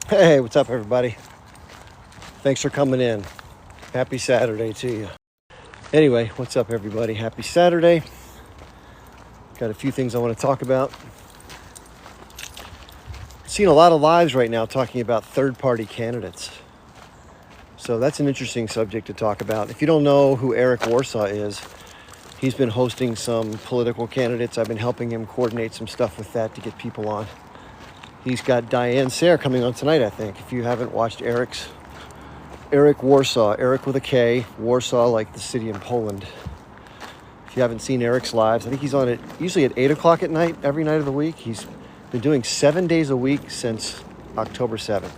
Hey, what's up, everybody? Thanks for coming in. Happy Saturday to you. Anyway, what's up, everybody? Happy Saturday. Got a few things I want to talk about. Seeing a lot of lives right now talking about third-party candidates. So that's an interesting subject to talk about. If you don't know who Eric Warsaw is, he's been hosting some political candidates. I've been helping him coordinate some stuff with that to get people on. He's got Diane Sayre coming on tonight, I think. If you haven't watched Eric Warsaw, Eric with a K, Warsaw like the city in Poland. If you haven't seen Eric's lives, I think he's on it usually at 8 o'clock at night, every night of the week. He's been doing 7 days a week since October 7th.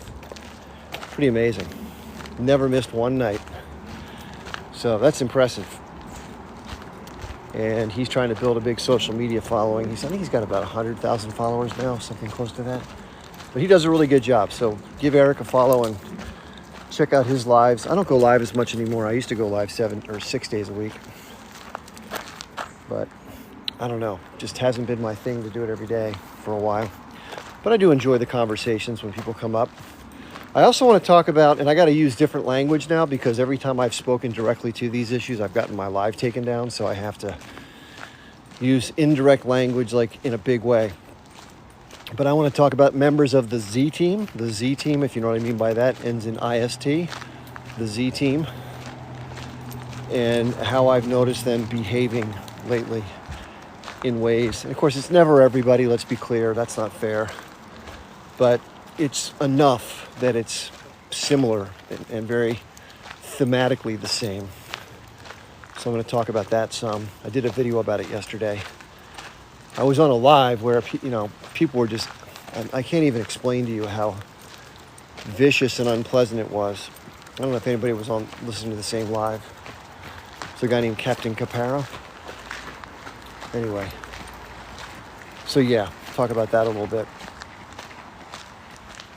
Pretty amazing. Never missed one night. So that's impressive. And he's trying to build a big social media following. I think he's got about 100,000 followers now, something close to that. But he does a really good job. So give Eric a follow and check out his lives. I don't go live as much anymore. I used to go live 7 or 6 days a week. But I don't know. Just hasn't been my thing to do it every day for a while. But I do enjoy the conversations when people come up. I also want to talk about, and I got to use different language now because every time I've spoken directly to these issues, I've gotten my live taken down. So I have to use indirect language like in a big way. But I want to talk about members of the Z team. The Z team, if you know what I mean by that, ends in IST. The Z team. And how I've noticed them behaving lately in ways. And of course, it's never everybody, let's be clear. That's not fair. But it's enough that it's similar and very thematically the same. So I'm going to talk about that some. I did a video about it yesterday. I was on a live where, people were just, I can't even explain to you how vicious and unpleasant it was. I don't know if anybody was on listening to the same live. It's a guy named Captain Caparo. Anyway. So yeah, talk about that a little bit.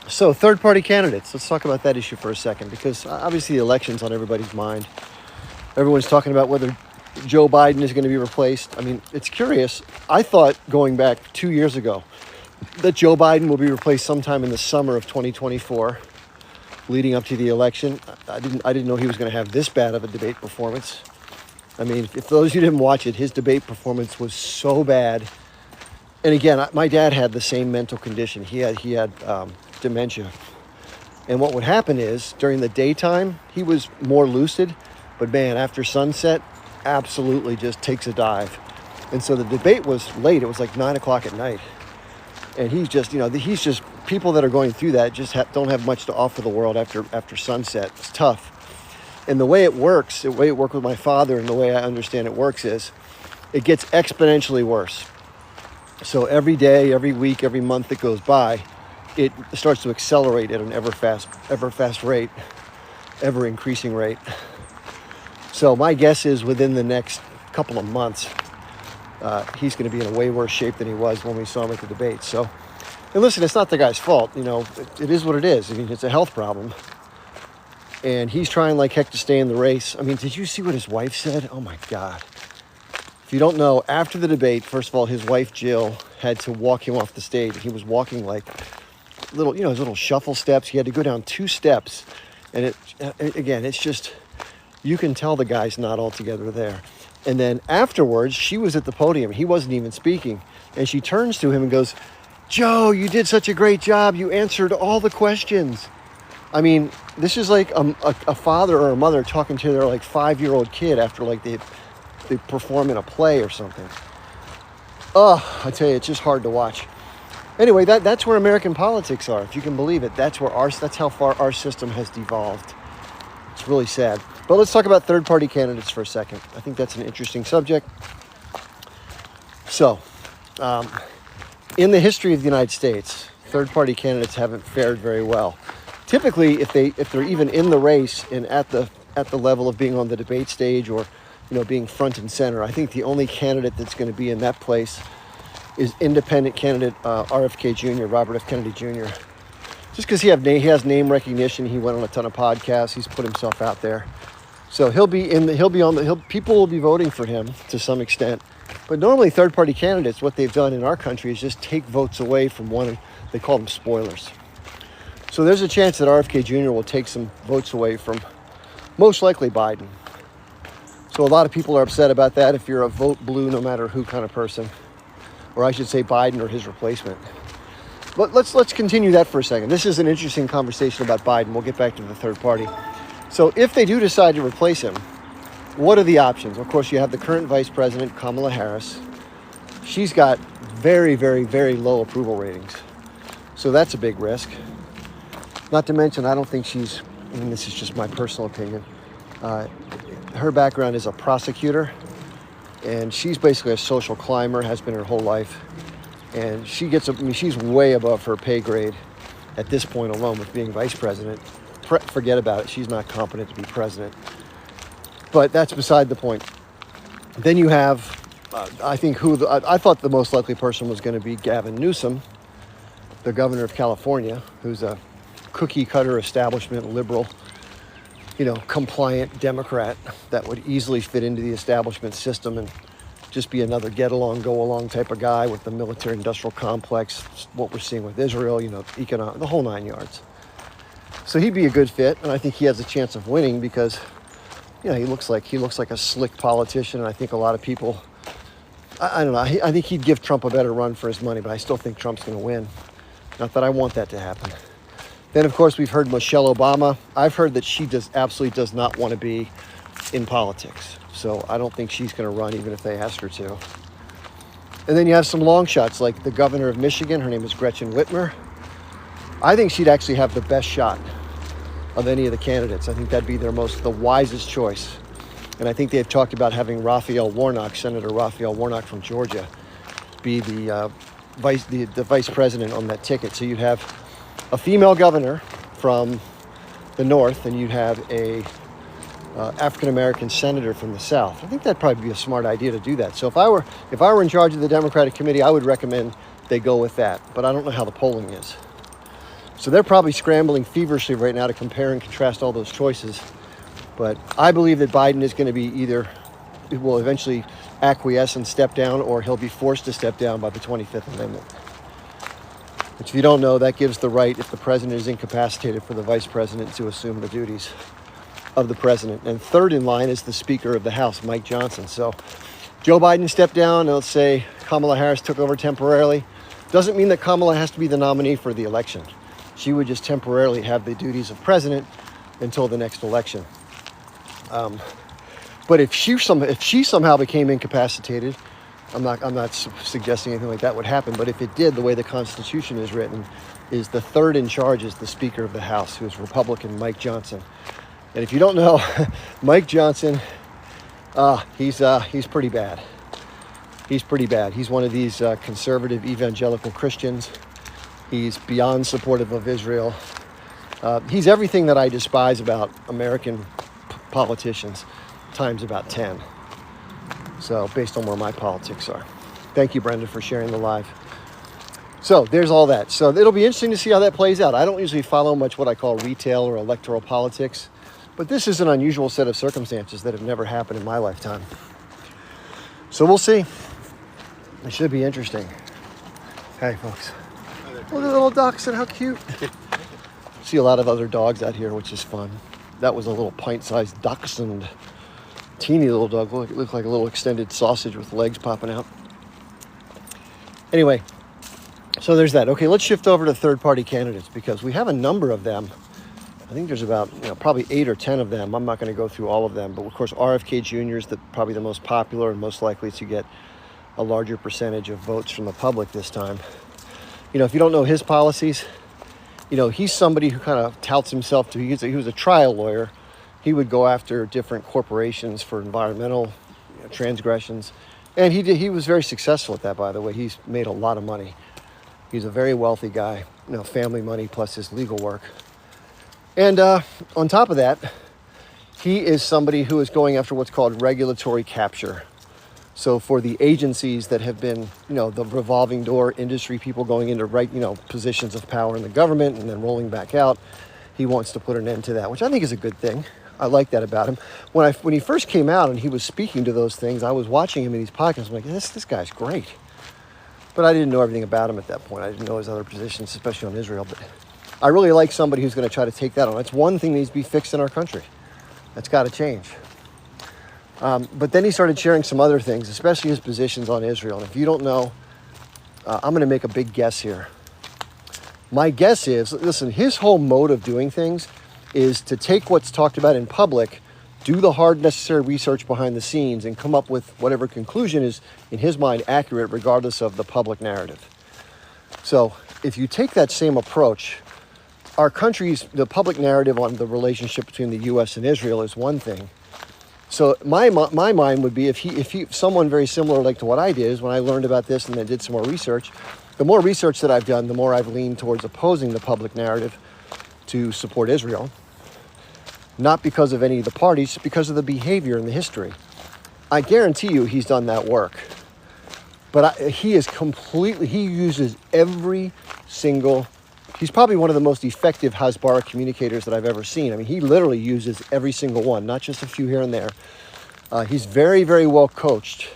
So third-party candidates, let's talk about that issue for a second, because obviously the election's on everybody's mind. Everyone's talking about whether Joe Biden is going to be replaced. I mean, it's curious. I thought going back 2 years ago that Joe Biden will be replaced sometime in the summer of 2024, leading up to the election. I didn't know he was going to have this bad of a debate performance. I mean, if those of you didn't watch it, his debate performance was so bad. And again, my dad had the same mental condition. He had dementia. And what would happen is during the daytime, he was more lucid, but man, after sunset, absolutely just takes a dive. And so the debate was late. It was like 9 o'clock at night. And he's just people that are going through that just don't have much to offer the world after sunset. It's tough. And the way it works, the way it worked with my father and the way I understand it works is it gets exponentially worse. So every day, every week, every month that goes by, it starts to accelerate at an ever fast rate, ever increasing rate. So my guess is within the next couple of months, he's going to be in a way worse shape than he was when we saw him at the debate. So, and listen, it's not the guy's fault. It is what it is. I mean, it's a health problem. And he's trying like heck to stay in the race. I mean, did you see what his wife said? Oh my God. If you don't know, after the debate, first of all, his wife, Jill, had to walk him off the stage. He was walking like his little shuffle steps. He had to go down 2 steps. And it's just, you can tell the guy's not altogether there. And then afterwards, she was at the podium. He wasn't even speaking. And she turns to him and goes, "Joe, you did such a great job. You answered all the questions." I mean, this is like a father or a mother talking to their like 5-year-old kid after like they perform in a play or something. Oh, I tell you, it's just hard to watch. Anyway, that's where American politics are, if you can believe it. That's how far our system has devolved. It's really sad. But let's talk about third-party candidates for a second. I think that's an interesting subject. So, in the history of the United States, third-party candidates haven't fared very well. Typically, if they're even in the race and at the level of being on the debate stage or being front and center, I think the only candidate that's going to be in that place is independent candidate RFK Jr., Robert F. Kennedy Jr. Just because he has name recognition, he went on a ton of podcasts, he's put himself out there. So people will be voting for him to some extent. But normally third-party candidates, what they've done in our country is just take votes away from one. They call them spoilers. So there's a chance that RFK Jr. will take some votes away from most likely Biden. So a lot of people are upset about that if you're a vote blue no matter who kind of person. Or I should say Biden or his replacement. But let's continue that for a second. This is an interesting conversation about Biden. We'll get back to the third party. So if they do decide to replace him, what are the options? Of course, you have the current vice president, Kamala Harris. She's got very, very, very low approval ratings. So that's a big risk. Not to mention, I don't think she's, and this is just my personal opinion, her background is a prosecutor, and she's basically a social climber, has been her whole life. And she's way above her pay grade at this point alone with being vice president. Forget about it. She's not competent to be president. But that's beside the point. Then you have, I thought the most likely person was going to be Gavin Newsom, the governor of California, who's a cookie cutter establishment liberal, compliant Democrat that would easily fit into the establishment system and just be another get along, go along type of guy with the military industrial complex, what we're seeing with Israel, economic, the whole 9 yards. So he'd be a good fit, and I think he has a chance of winning because, he looks like a slick politician, and I think a lot of people, I don't know, I think he'd give Trump a better run for his money, but I still think Trump's going to win. Not that I want that to happen. Then, of course, we've heard Michelle Obama. I've heard that she absolutely does not want to be in politics. So I don't think she's going to run even if they ask her to. And then you have some long shots like the governor of Michigan. Her name is Gretchen Whitmer. I think she'd actually have the best shot of any of the candidates. I think that'd be the wisest choice. And I think they've talked about having Senator Raphael Warnock from Georgia, be the vice president on that ticket. So you'd have a female governor from the north, and you'd have a African-American senator from the South. I think that'd probably be a smart idea to do that. So if I were in charge of the Democratic committee, I would recommend they go with that. But I don't know how the polling is. So they're probably scrambling feverishly right now to compare and contrast all those choices. But I believe that Biden is going to be will eventually acquiesce and step down, or he'll be forced to step down by the 25th Amendment. Which, if you don't know, that gives the right, if the president is incapacitated, for the vice president to assume the duties of the president. And third in line is the Speaker of the House, Mike Johnson. So Joe Biden stepped down, and let's say Kamala Harris took over temporarily. Doesn't mean that Kamala has to be the nominee for the election. She would just temporarily have the duties of president until the next election. But if she somehow became incapacitated, I'm not suggesting anything like that would happen, but if it did, the way the Constitution is written, is the third in charge is the Speaker of the House, who is Republican Mike Johnson. And if you don't know, Mike Johnson, he's pretty bad. He's pretty bad. He's one of these conservative evangelical Christians. He's beyond supportive of Israel. He's everything that I despise about American politicians, times about 10. So based on where my politics are. Thank you, Brenda, for sharing the live. So there's all that. So it'll be interesting to see how that plays out. I don't usually follow much what I call retail or electoral politics, but this is an unusual set of circumstances that have never happened in my lifetime. So we'll see. It should be interesting. Hey, folks. Look at the little dachshund, how cute. See a lot of other dogs out here, which is fun. That was a little pint-sized dachshund. Teeny little dog. It looked like a little extended sausage with legs popping out. Anyway, so there's that. Okay, let's shift over to third-party candidates because we have a number of them. I think there's about probably 8 or 10 of them. I'm not going to go through all of them, but of course RFK Jr. is probably the most popular and most likely to get a larger percentage of votes from the public this time. If you don't know his policies, he's somebody who kind of touts himself to he was a trial lawyer. He would go after different corporations for environmental transgressions. And he was very successful at that, by the way. He's made a lot of money. He's a very wealthy guy, family money plus his legal work. And on top of that, he is somebody who is going after what's called regulatory capture. So for the agencies that have been, the revolving door industry, people going into positions of power in the government and then rolling back out, he wants to put an end to that, which I think is a good thing. I like that about him. When he first came out and he was speaking to those things, I was watching him in these podcasts. I'm like, this guy's great. But I didn't know everything about him at that point. I didn't know his other positions, especially on Israel. But I really like somebody who's going to try to take that on. That's one thing that needs to be fixed in our country. That's got to change. But then he started sharing some other things, especially his positions on Israel. And if you don't know, I'm going to make a big guess here. My guess is, listen, his whole mode of doing things is to take what's talked about in public, do the hard, necessary research behind the scenes, and come up with whatever conclusion is, in his mind, accurate regardless of the public narrative. So if you take that same approach, our country's, the public narrative on the relationship between the U.S. and Israel is one thing. So my mind would be if someone very similar like to what I did is when I learned about this and then did some more research, the more research that I've done, the more I've leaned towards opposing the public narrative to support Israel. Not because of any of the parties, because of the behavior and the history. I guarantee you he's done that work. But he uses every single, he's probably one of the most effective Hasbara communicators that I've ever seen. I mean, he literally uses every single one, not just a few here and there. He's very, very well coached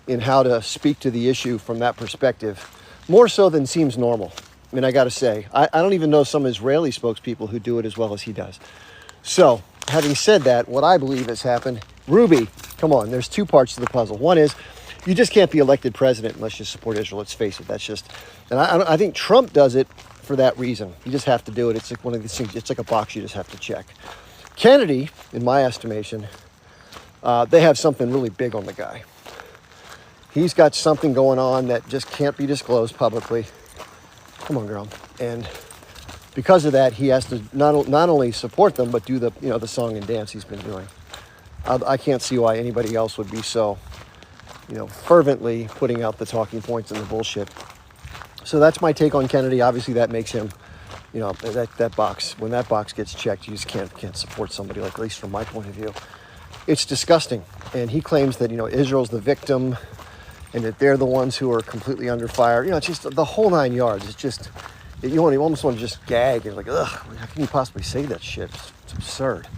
in how to speak to the issue from that perspective, more so than seems normal. I mean, I got to say, I don't even know some Israeli spokespeople who do it as well as he does. So, having said that, what I believe has happened, Ruby, come on, there's two parts to the puzzle. One is, you just can't be elected president unless you support Israel. Let's face it, that's just, and I think Trump does it for that reason. You just have to do it. It's like one of these things, it's like a box you just have to check. Kennedy, in my estimation, they have something really big on the guy. He's got something going on that just can't be disclosed publicly. Come on, girl. And because of that, he has to not only support them, but do the song and dance he's been doing. I can't see why anybody else would be so, fervently putting out the talking points and the bullshit. So that's my take on Kennedy. Obviously, that makes him, that box. When that box gets checked, you just can't support somebody like, at least from my point of view. It's disgusting. And he claims that, Israel's the victim and that they're the ones who are completely under fire. It's just the whole 9 yards. It's just, you almost want to just gag. You're like, ugh, how can you possibly say that shit? It's absurd.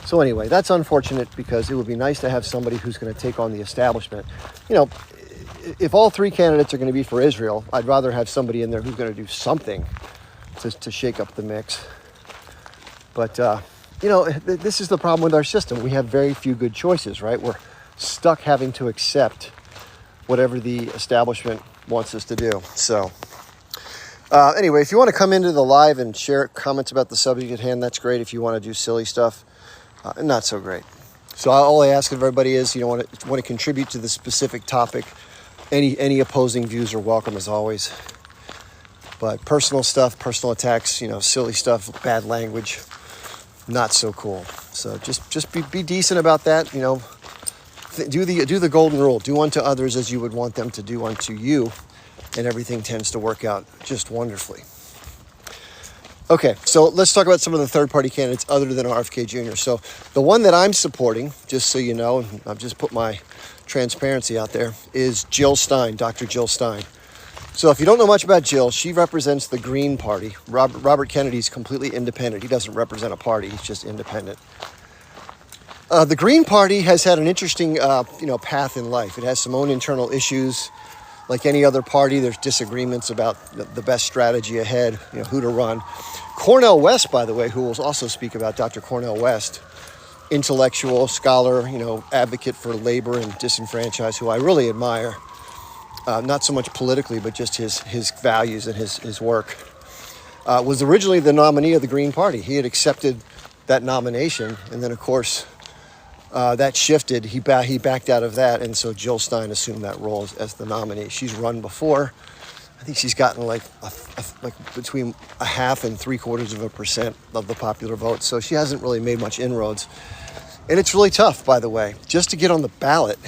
So anyway, that's unfortunate because it would be nice to have somebody who's going to take on the establishment. If all three candidates are going to be for Israel, I'd rather have somebody in there who's going to do something to shake up the mix. But, this is the problem with our system. We have very few good choices, right? We're stuck having to accept whatever the establishment wants us to do. So anyway, if you want to come into the live and share comments about the subject at hand, that's great. If you want to do silly stuff, not so great. So all I ask of everybody is, want to contribute to the specific topic. Any opposing views are welcome as always. But personal stuff, personal attacks, silly stuff, bad language, not so cool. So just be decent about that. Do the golden rule. Do unto others as you would want them to do unto you, and everything tends to work out just wonderfully. Okay, so let's talk about some of the third-party candidates other than RFK Jr. So the one that I'm supporting, just so you know, and I've just put my transparency out there, is Jill Stein, Dr. Jill Stein. So if you don't know much about Jill, she represents the Green Party. Robert Kennedy's completely independent. He doesn't represent a party. He's just independent. The Green Party has had an interesting, path in life. It has some own internal issues. Like any other party, there's disagreements about the best strategy ahead, who to run. Cornel West, by the way, who will also speak about Dr. Cornel West, intellectual, scholar, advocate for labor and disenfranchised, who I really admire. Not so much politically, but just his values and his work. Was originally the nominee of the Green Party. He had accepted that nomination, and then, of course, that shifted. He backed out of that, and so Jill Stein assumed that role as the nominee. She's run before. I think she's gotten like between 0.5% and 0.75% of the popular vote, so she hasn't really made much inroads. And it's really tough, by the way, just to get on the ballot.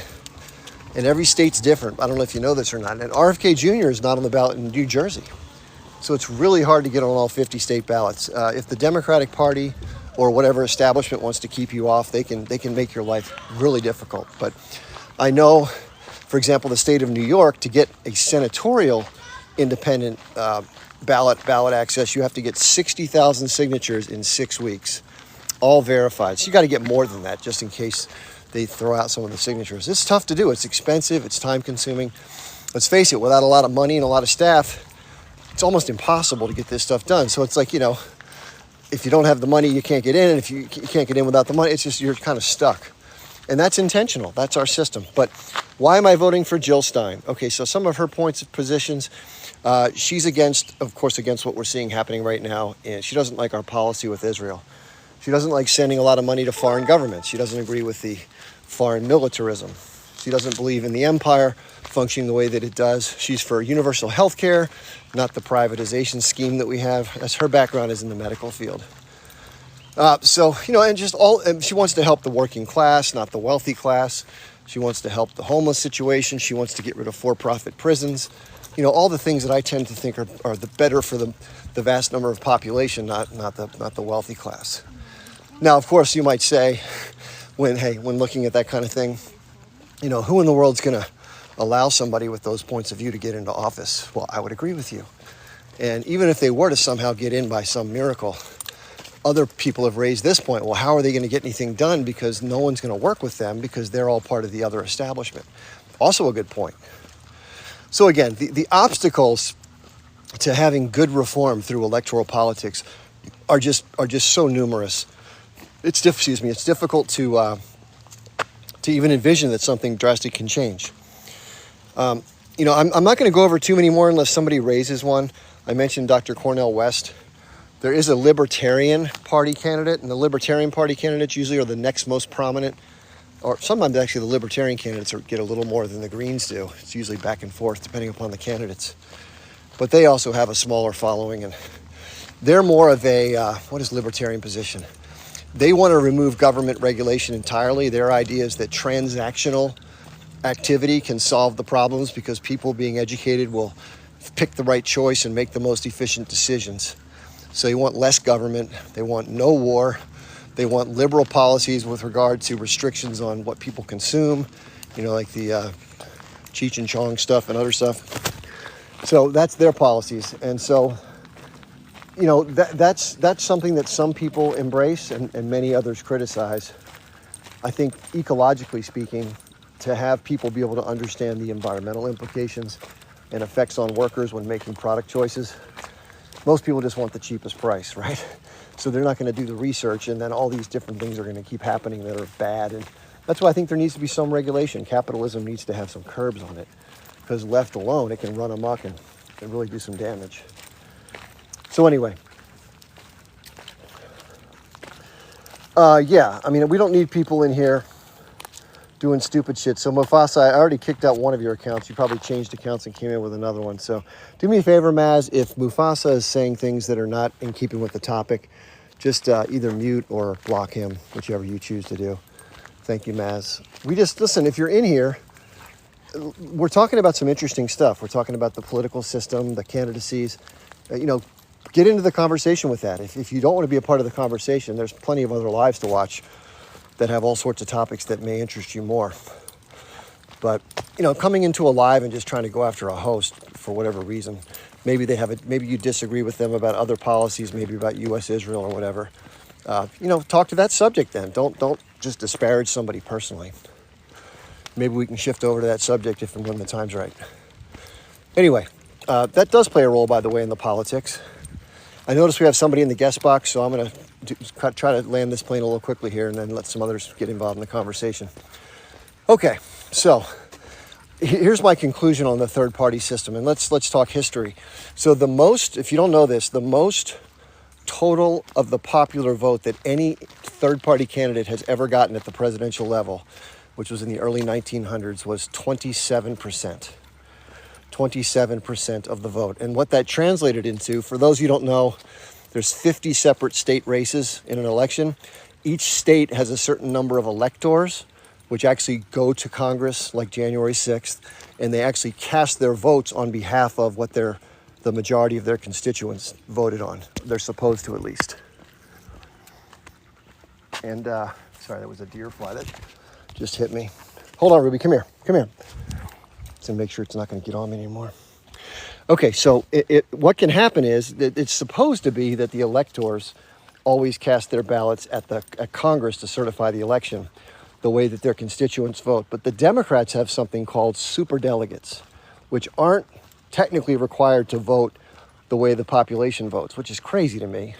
And every state's different. I don't know if you know this or not. And RFK Jr. is not on the ballot in New Jersey. So it's really hard to get on all 50 state ballots. If the Democratic Party or whatever establishment wants to keep you off, they can make your life really difficult. But I know, for example, the state of New York, to get a senatorial independent ballot access, you have to get 60,000 signatures in 6 weeks, all verified. So you got to get more than that just in case they throw out some of the signatures. It's tough to do. It's expensive. It's time consuming. Let's face it, without a lot of money and a lot of staff, it's almost impossible to get this stuff done. So it's like, if you don't have the money, you can't get in. And if you can't get in without the money, it's just you're kind of stuck. And that's intentional. That's our system. But why am I voting for Jill Stein? Okay, so some of her points of positions, she's of course, against what we're seeing happening right now. And she doesn't like our policy with Israel. She doesn't like sending a lot of money to foreign governments. She doesn't agree with the foreign militarism. She doesn't believe in the empire functioning the way that it does. She's for universal health care, not the privatization scheme that we have. That's her background is in the medical field. And she wants to help the working class, not the wealthy class. She wants to help the homeless situation. She wants to get rid of for-profit prisons. All the things that I tend to think are the better for the vast number of population, not the wealthy class. Now, of course, you might say, when looking at that kind of thing, who in the world's going to allow somebody with those points of view to get into office? Well, I would agree with you. And even if they were to somehow get in by some miracle, other people have raised this point. Well, how are they going to get anything done? Because no one's going to work with them because they're all part of the other establishment. Also a good point. So again, the obstacles to having good reform through electoral politics are just so numerous. It's difficult to even envision that something drastic can change. I'm not going to go over too many more unless somebody raises one. I mentioned Dr. Cornel West. There is a Libertarian Party candidate, and the Libertarian Party candidates usually are the next most prominent, or sometimes actually the Libertarian candidates get a little more than the Greens do. It's usually back and forth depending upon the candidates. But they also have a smaller following, and they're more of a, what is Libertarian position? They want to remove government regulation entirely. Their idea is that transactional activity can solve the problems because people being educated will pick the right choice and make the most efficient decisions. So you want less government, they want no war, they want liberal policies with regard to restrictions on what people consume, like the Cheech and Chong stuff and other stuff. So that's their policies. And so, that's something that some people embrace and many others criticize. I think ecologically speaking, to have people be able to understand the environmental implications and effects on workers when making product choices, most people just want the cheapest price, right? So they're not going to do the research, and then all these different things are going to keep happening that are bad. And that's why I think there needs to be some regulation. Capitalism needs to have some curbs on it, because left alone, it can run amok and really do some damage. So anyway, we don't need people in here doing stupid shit. So Mufasa, I already kicked out one of your accounts. You probably changed accounts and came in with another one. So do me a favor, Maz, if Mufasa is saying things that are not in keeping with the topic, just either mute or block him, whichever you choose to do. Thank you, Maz. Listen, if you're in here, we're talking about some interesting stuff. We're talking about the political system, the candidacies. Get into the conversation with that. If you don't want to be a part of the conversation, there's plenty of other lives to watch that have all sorts of topics that may interest you more. But, coming into a live and just trying to go after a host for whatever reason, maybe you disagree with them about other policies, maybe about U.S. Israel or whatever. Talk to that subject then. Don't just disparage somebody personally. Maybe we can shift over to that subject if and when the time's right. Anyway, that does play a role, by the way, in the politics. I notice we have somebody in the guest box, so I'm going to try to land this plane a little quickly here and then let some others get involved in the conversation. Okay, so here's my conclusion on the third-party system, and let's talk history. So if you don't know this, the most total of the popular vote that any third-party candidate has ever gotten at the presidential level, which was in the early 1900s, was 27%. 27% of the vote. And what that translated into, for those who don't know, there's 50 separate state races in an election. Each state has a certain number of electors, which actually go to Congress like January 6th, and they actually cast their votes on behalf of what the majority of their constituents voted on. They're supposed to, at least. And, sorry, that was a deer fly that just hit me. Hold on, Ruby, come here. To make sure it's not going to get on me anymore. Okay, so what can happen is that it's supposed to be that the electors always cast their ballots at Congress to certify the election, the way that their constituents vote. But the Democrats have something called superdelegates, which aren't technically required to vote the way the population votes, which is crazy to me.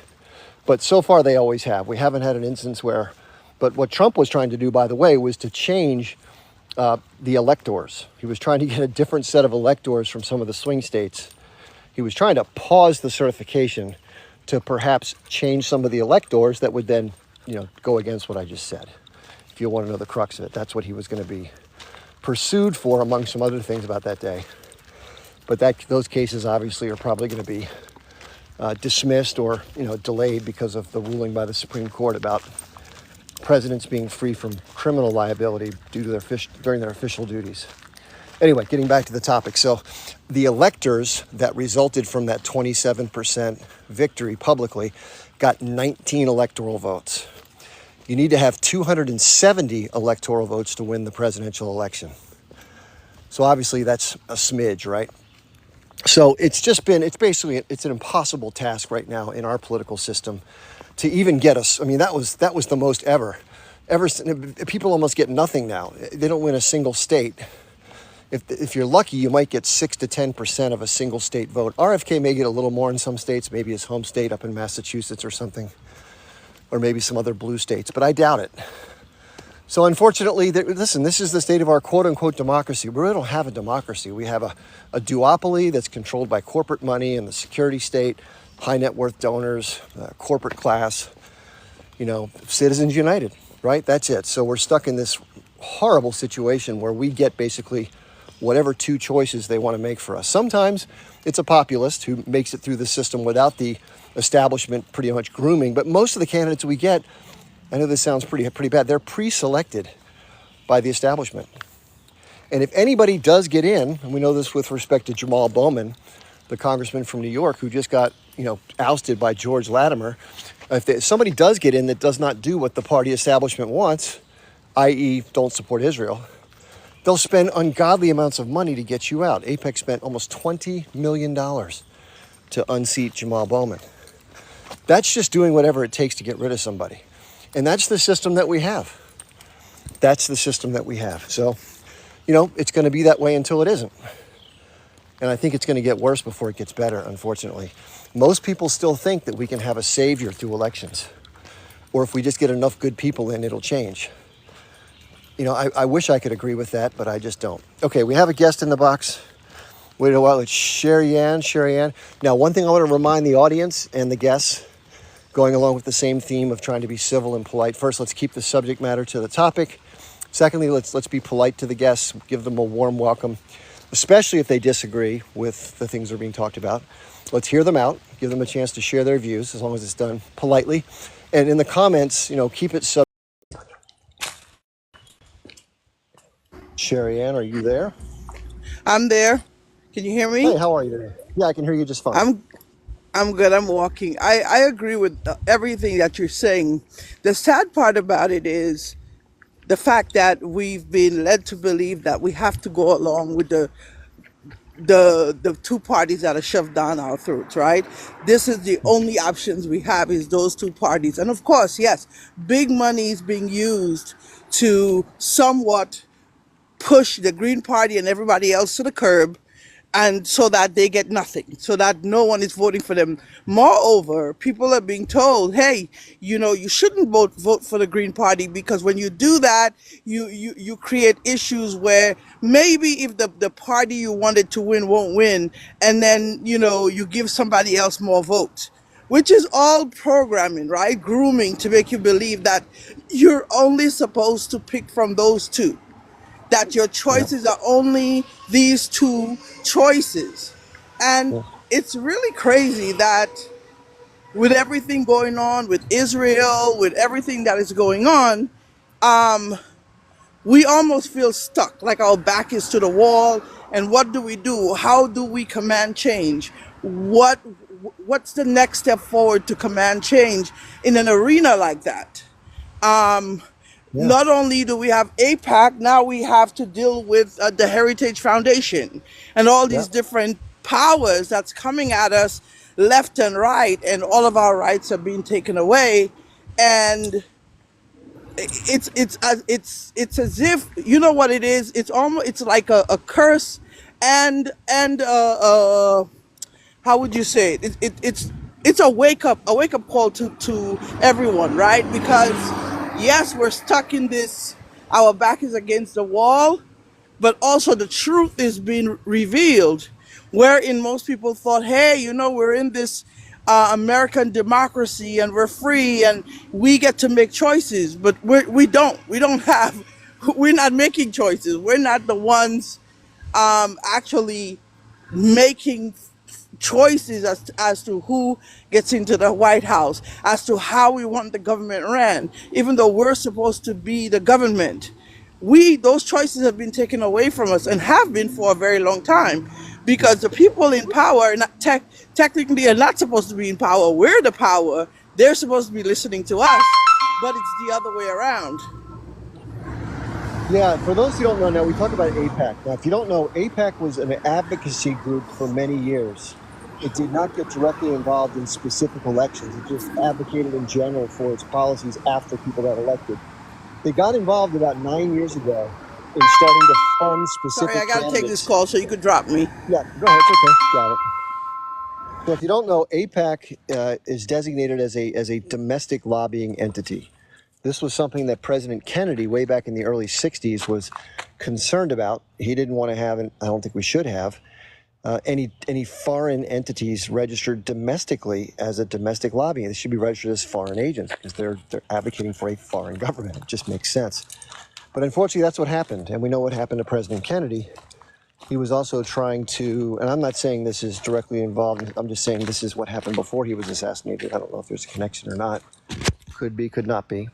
But so far they always have. We haven't had an instance where, but what Trump was trying to do, by the way, was to change the electors. He was trying to get a different set of electors from some of the swing states. He was trying to pause the certification to perhaps change some of the electors that would then, go against what I just said. If you want to know the crux of it, that's what he was going to be pursued for, among some other things about that day. But those cases obviously are probably going to be dismissed or delayed because of the ruling by the Supreme Court about presidents being free from criminal liability during their official duties. Anyway, getting back to the topic. So the electors that resulted from that 27% victory publicly got 19 electoral votes. You need to have 270 electoral votes to win the presidential election. So obviously that's a smidge, right? So it's an impossible task right now in our political system to even get us. I mean, that was the most ever. People almost get nothing now. They don't win a single state. If you're lucky, you might get 6 to 10% of a single state vote. RFK may get a little more in some states, maybe his home state up in Massachusetts or something, or maybe some other blue states, but I doubt it. So unfortunately, listen, this is the state of our quote-unquote democracy. We really don't have a democracy. We have a duopoly that's controlled by corporate money and the security state, high net worth donors, corporate class, Citizens United, right? That's it. So we're stuck in this horrible situation where we get basically whatever two choices they want to make for us. Sometimes it's a populist who makes it through the system without the establishment pretty much grooming, but most of the candidates we get, I know this sounds pretty bad, they're pre-selected by the establishment. And if anybody does get in, and we know this with respect to Jamal Bowman, the congressman from New York who just got, ousted by George Latimer, if somebody does get in that does not do what the party establishment wants, i.e. don't support Israel, they'll spend ungodly amounts of money to get you out. AIPAC spent almost $20 million to unseat Jamal Bowman. That's just doing whatever it takes to get rid of somebody. And that's the system that we have. That's the system that we have. So, it's going to be that way until it isn't. And I think it's going to get worse before it gets better, unfortunately. Most people still think that we can have a savior through elections. Or if we just get enough good people in, it'll change. I wish I could agree with that, but I just don't. Okay, we have a guest in the box. Wait a while. It's Sherry Ann. Now, one thing I want to remind the audience and the guests, going along with the same theme of trying to be civil and polite. First, let's keep the subject matter to the topic. Secondly, let's be polite to the guests, give them a warm welcome, especially if they disagree with the things that are being talked about. Let's hear them out, give them a chance to share their views, as long as it's done politely. And in the comments, keep it sub. Sherry Ann, are you there? I'm there. Can you hear me? Hey, how are you today? Yeah, I can hear you just fine. I'm good. I'm walking. I agree with everything that you're saying. The sad part about it is the fact that we've been led to believe that we have to go along with the two parties that are shoved down our throats, right? This is the only options we have is those two parties. And of course, yes, big money is being used to somewhat push the Green Party and everybody else to the curb, and so that they get nothing, so that no one is voting for them. Moreover, people are being told, hey, you shouldn't vote for the Green Party, because when you do that, you create issues where maybe if the party you wanted to win won't win, and then you give somebody else more votes, which is all programming, right? Grooming to make you believe that you're only supposed to pick from those two, that your Yeah. choices are only these two choices. And Yeah. it's really crazy that with everything going on with Israel, with everything that is going on, we almost feel stuck, like our back is to the wall. And what do we do? How do we command change? What's the next step forward to command change in an arena like that? Yeah. Not only do we have APAC, now we have to deal with the Heritage Foundation and all Yeah. these different powers that's coming at us left and right, and all of our rights are being taken away. And it's as if, you know what it is. It's like a curse and how would you say it? It's a wake up call to everyone, right? Because yes, we're stuck in this. Our back is against the wall, but also the truth is being revealed. Wherein most people thought, hey, we're in this American democracy and we're free and we get to make choices, but we don't. We don't have. We're not making choices. We're not the ones actually making choices as to who gets into the White House, as to how we want the government ran, even though we're supposed to be the government. Those choices have been taken away from us and have been for a very long time because the people in power are not technically are not supposed to be in power. We're the power. They're supposed to be listening to us, but it's the other way around. Yeah, for those who don't know, now we talk about APAC. Now, if you don't know, APAC was an advocacy group for many years. It did not get directly involved in specific elections. It just advocated in general for its policies after people got elected. They got involved about 9 years ago in starting to fund Sorry, I specific got to take this candidates. call so you could drop me. Yeah, go ahead. It's okay. Got it. So if you don't know, APAC is designated as a domestic lobbying entity. This was something that President Kennedy, way back in the early 60s, was concerned about. He didn't want to have, and I don't think we should have, any foreign entities registered domestically as a domestic lobbying. They should be registered as foreign agents because they're advocating for a foreign government. It just makes sense. But unfortunately, that's what happened. And we know what happened to President Kennedy. He was also trying to, and I'm not saying this is directly involved, I'm just saying this is what happened before he was assassinated. I don't know if there's a connection or not. Could be, could not be.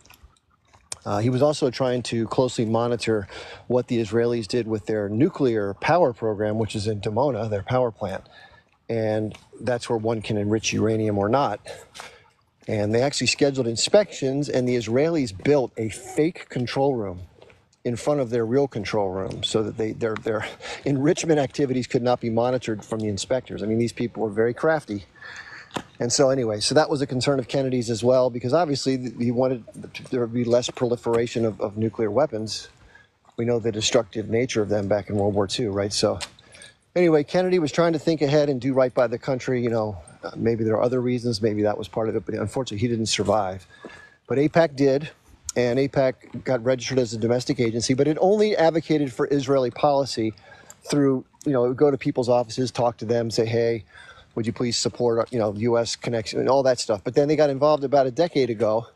He was also trying to closely monitor what the Israelis did with their nuclear power program, which is in Dimona, their power plant. And that's where one can enrich uranium or not. And they actually scheduled inspections, and the Israelis built a fake control room in front of their real control room so that their enrichment activities could not be monitored from the inspectors. I mean, these people were very crafty. And so anyway, so that was a concern of Kennedy's as well, because obviously he wanted there would be less proliferation of nuclear weapons. We know the destructive nature of them back in World War II, right? So anyway, Kennedy was trying to think ahead and do right by the country. Maybe there are other reasons. Maybe that was part of it, but unfortunately he didn't survive. But AIPAC did. And AIPAC got registered as a domestic agency, but it only advocated for Israeli policy through, it would go to people's offices, talk to them, say, hey, would you please support, U.S. connection and all that stuff. But then they got involved about a decade ago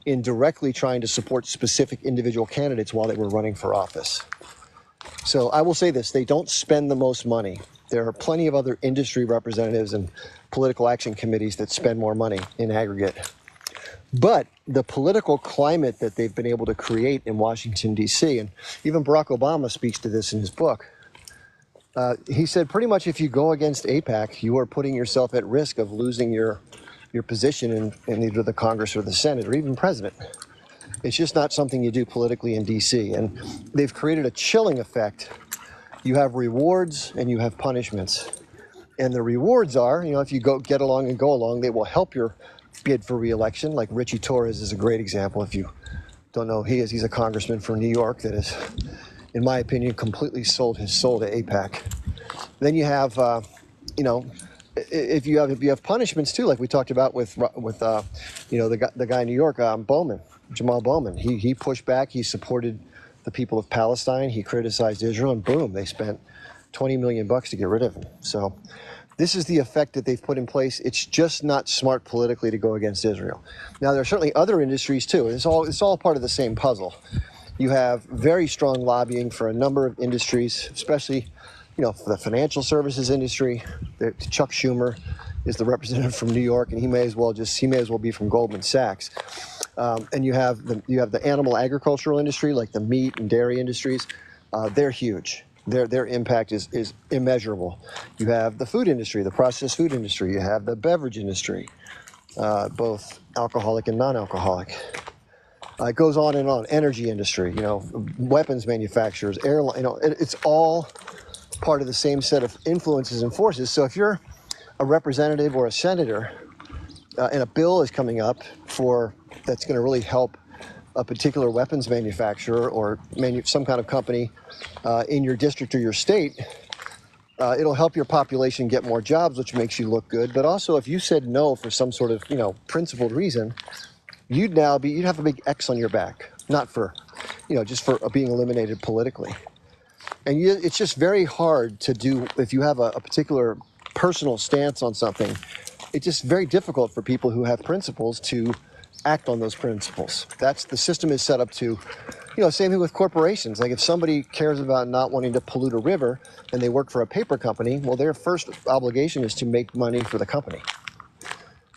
in directly trying to support specific individual candidates while they were running for office. So I will say this, they don't spend the most money. There are plenty of other industry representatives and political action committees that spend more money in aggregate. But the political climate that they've been able to create in Washington, D.C., and even Barack Obama speaks to this in his book, he said pretty much if you go against AIPAC, you are putting yourself at risk of losing your position in either the Congress or the Senate or even president. It's just not something you do politically in D.C., and they've created a chilling effect. You have rewards and you have punishments. And the rewards are, if you get along and go along, they will help your bid for re-election. Like Richie Torres is a great example. If you don't know, he's a congressman from New York that has, in my opinion, completely sold his soul to AIPAC. Then you have, if you have punishments too, like we talked about with the guy in New York, Bowman, Jamal Bowman. He pushed back. He supported the people of Palestine. He criticized Israel, and boom, they spent $20 million to get rid of him. So this is the effect that they've put in place. It's just not smart politically to go against Israel. Now, there are certainly other industries too. It's all part of the same puzzle. You have very strong lobbying for a number of industries, especially, for the financial services industry. Chuck Schumer is the representative from New York, and he may as well be from Goldman Sachs. And you have the animal agricultural industry, like the meat and dairy industries. They're huge. Their impact is immeasurable. You have the food industry, the processed food industry. You have the beverage industry, both alcoholic and non-alcoholic. It goes on and on. Energy industry, weapons manufacturers, airline. It's all part of the same set of influences and forces. So if you're a representative or a senator, and a bill is coming up that's going to really help a particular weapons manufacturer or some kind of company in your district or your state, It'll help your population get more jobs, which makes you look good. But also, if you said no for some sort of principled reason, you'd have a big X on your back, not for just for being eliminated politically. And it's just very hard to do if you have a particular personal stance on something. It's just very difficult for people who have principles to act on those principles. That's the system is set up to, same thing with corporations. Like if somebody cares about not wanting to pollute a river and they work for a paper company, well, their first obligation is to make money for the company.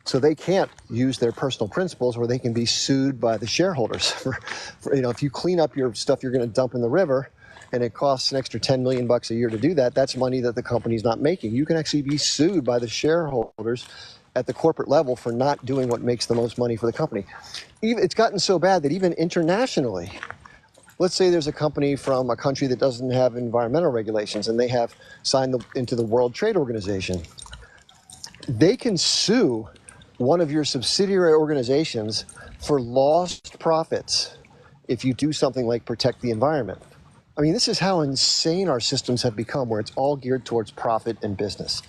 So they can't use their personal principles where they can be sued by the shareholders for if you clean up your stuff you're going to dump in the river and it costs an extra 10 million bucks a year to do that, that's money that the company's not making. You can actually be sued by the shareholders at the corporate level for not doing what makes the most money for the company. It's gotten so bad that even internationally, let's say there's a company from a country that doesn't have environmental regulations and they have signed into the World Trade Organization. They can sue one of your subsidiary organizations for lost profits if you do something like protect the environment. I mean, this is how insane our systems have become, where it's all geared towards profit and business.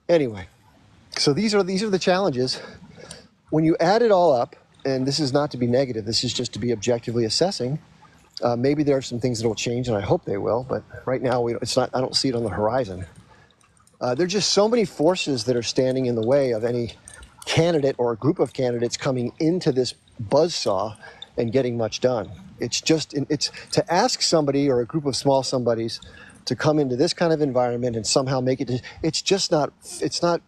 Anyway, so these are the challenges. When you add it all up, and this is not to be negative, this is just to be objectively assessing. Maybe there are some things that will change, and I hope they will. But right now, it's not. I don't see it on the horizon. There are just so many forces that are standing in the way of any candidate or a group of candidates coming into this buzzsaw and getting much done. It's to ask somebody or a group of small somebodies to come into this kind of environment and somehow make it. It's just not. It's not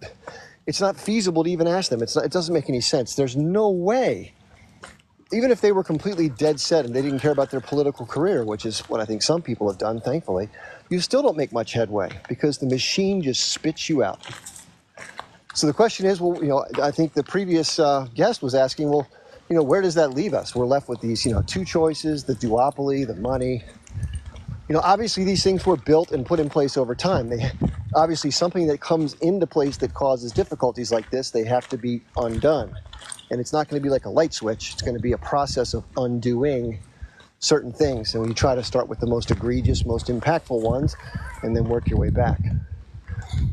feasible to even ask them. It doesn't make any sense. There's no way. Even if they were completely dead set and they didn't care about their political career, which is what I think some people have done, thankfully, you still don't make much headway because the machine just spits you out. So the question is, well, I think the previous guest was asking, well, where does that leave us? We're left with these, two choices, the duopoly, the money. Obviously these things were built and put in place over time. Obviously something that comes into place that causes difficulties like this, they have to be undone. And it's not going to be like a light switch. It's going to be a process of undoing certain things. And you try to start with the most egregious, most impactful ones, and then work your way back.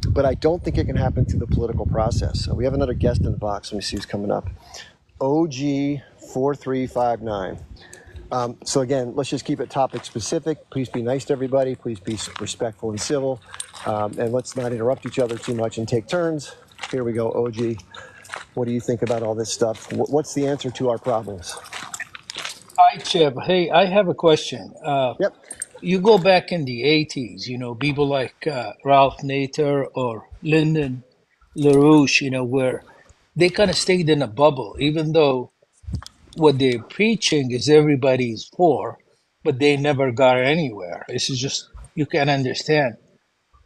But I don't think it can happen through the political process. So we have another guest in the box. Let me see who's coming up. OG4359. So again, let's just keep it topic specific. Please be nice to everybody. Please be respectful and civil. And let's not interrupt each other too much and take turns. Here we go, OG. What do you think about all this stuff? What's the answer to our problems? Hi, Chip. Hey, I have a question. Yep. You go back in the 80s, people like Ralph Nader or Lyndon LaRouche, where they kind of stayed in a bubble, even though what they're preaching is everybody's for, but they never got anywhere. This is just, you can't understand.